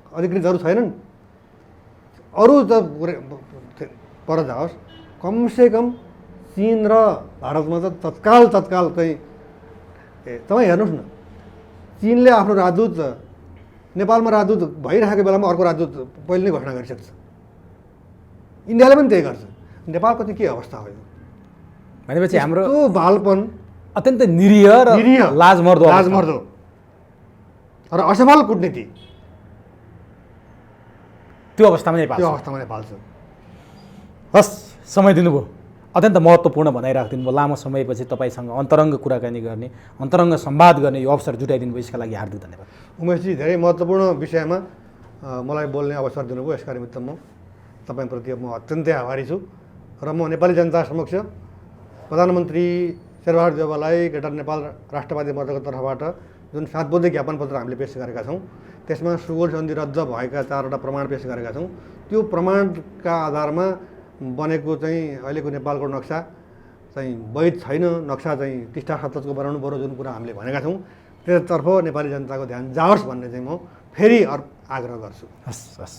अधिकृतहरू छैनन्? अरू त पर जाओस्, कमसेकम चीन र भारतमा त तत्काल चाहिँ तपाईँ हेर्नुहोस् न, चीनले आफ्नो राजदूत नेपालमा राजदूत भइरहेको बेलामा अर्को राजदूत पहिले नै घोषणा गरिसक्छ। इन्डियाले पनि त्यही गर्छ। नेपालको चाहिँ के अवस्था हो? भनेपछि हाम्रो त्यो बालपन अत्यन्त निरीह र लाजमर्दो र असफल कूटनीति त्यो अवस्थामा नेपाल छ। हस्, समय दिनुभयो, अत्यन्त महत्त्वपूर्ण भनाइराखिदिनु भयो। लामो समयपछि तपाईँसँग अन्तरङ्ग कुराकानी गर्ने, अन्तरङ्ग संवाद गर्ने यो अवसर जुटाइदिनु भयो, यसका लागि हार्दिक धन्यवाद। उमेशजी, धेरै महत्त्वपूर्ण विषयमा मलाई बोल्ने अवसर दिनुभयो, यसका निमित्त म तपाईँप्रति म अत्यन्तै आभारी छु। र म नेपाली जनता समक्ष प्रधानमन्त्री शेरबहादुर देउवालाई ग्रेटर नेपाल राष्ट्रवादी मोर्चाको तर्फबाट जुन 7 बुँदे ज्ञापन पत्र हामीले पेश गरेका छौँ, त्यसमा सुगौल सन्धि रद्द भएका 4वटा प्रमाण पेश गरेका छौँ। त्यो प्रमाणका आधारमा बनेको चाहिँ अहिलेको नेपालको नक्सा चाहिँ वैध छैन, नक्सा चाहिँ टिस्टा सततको बनाउनु पर्यो जुन कुरा हामीले भनेका छौँ, त्यसतर्फ नेपाली जनताको ध्यान जाओस् भन्ने चाहिँ म फेरि आग्रह गर्छु। हस्।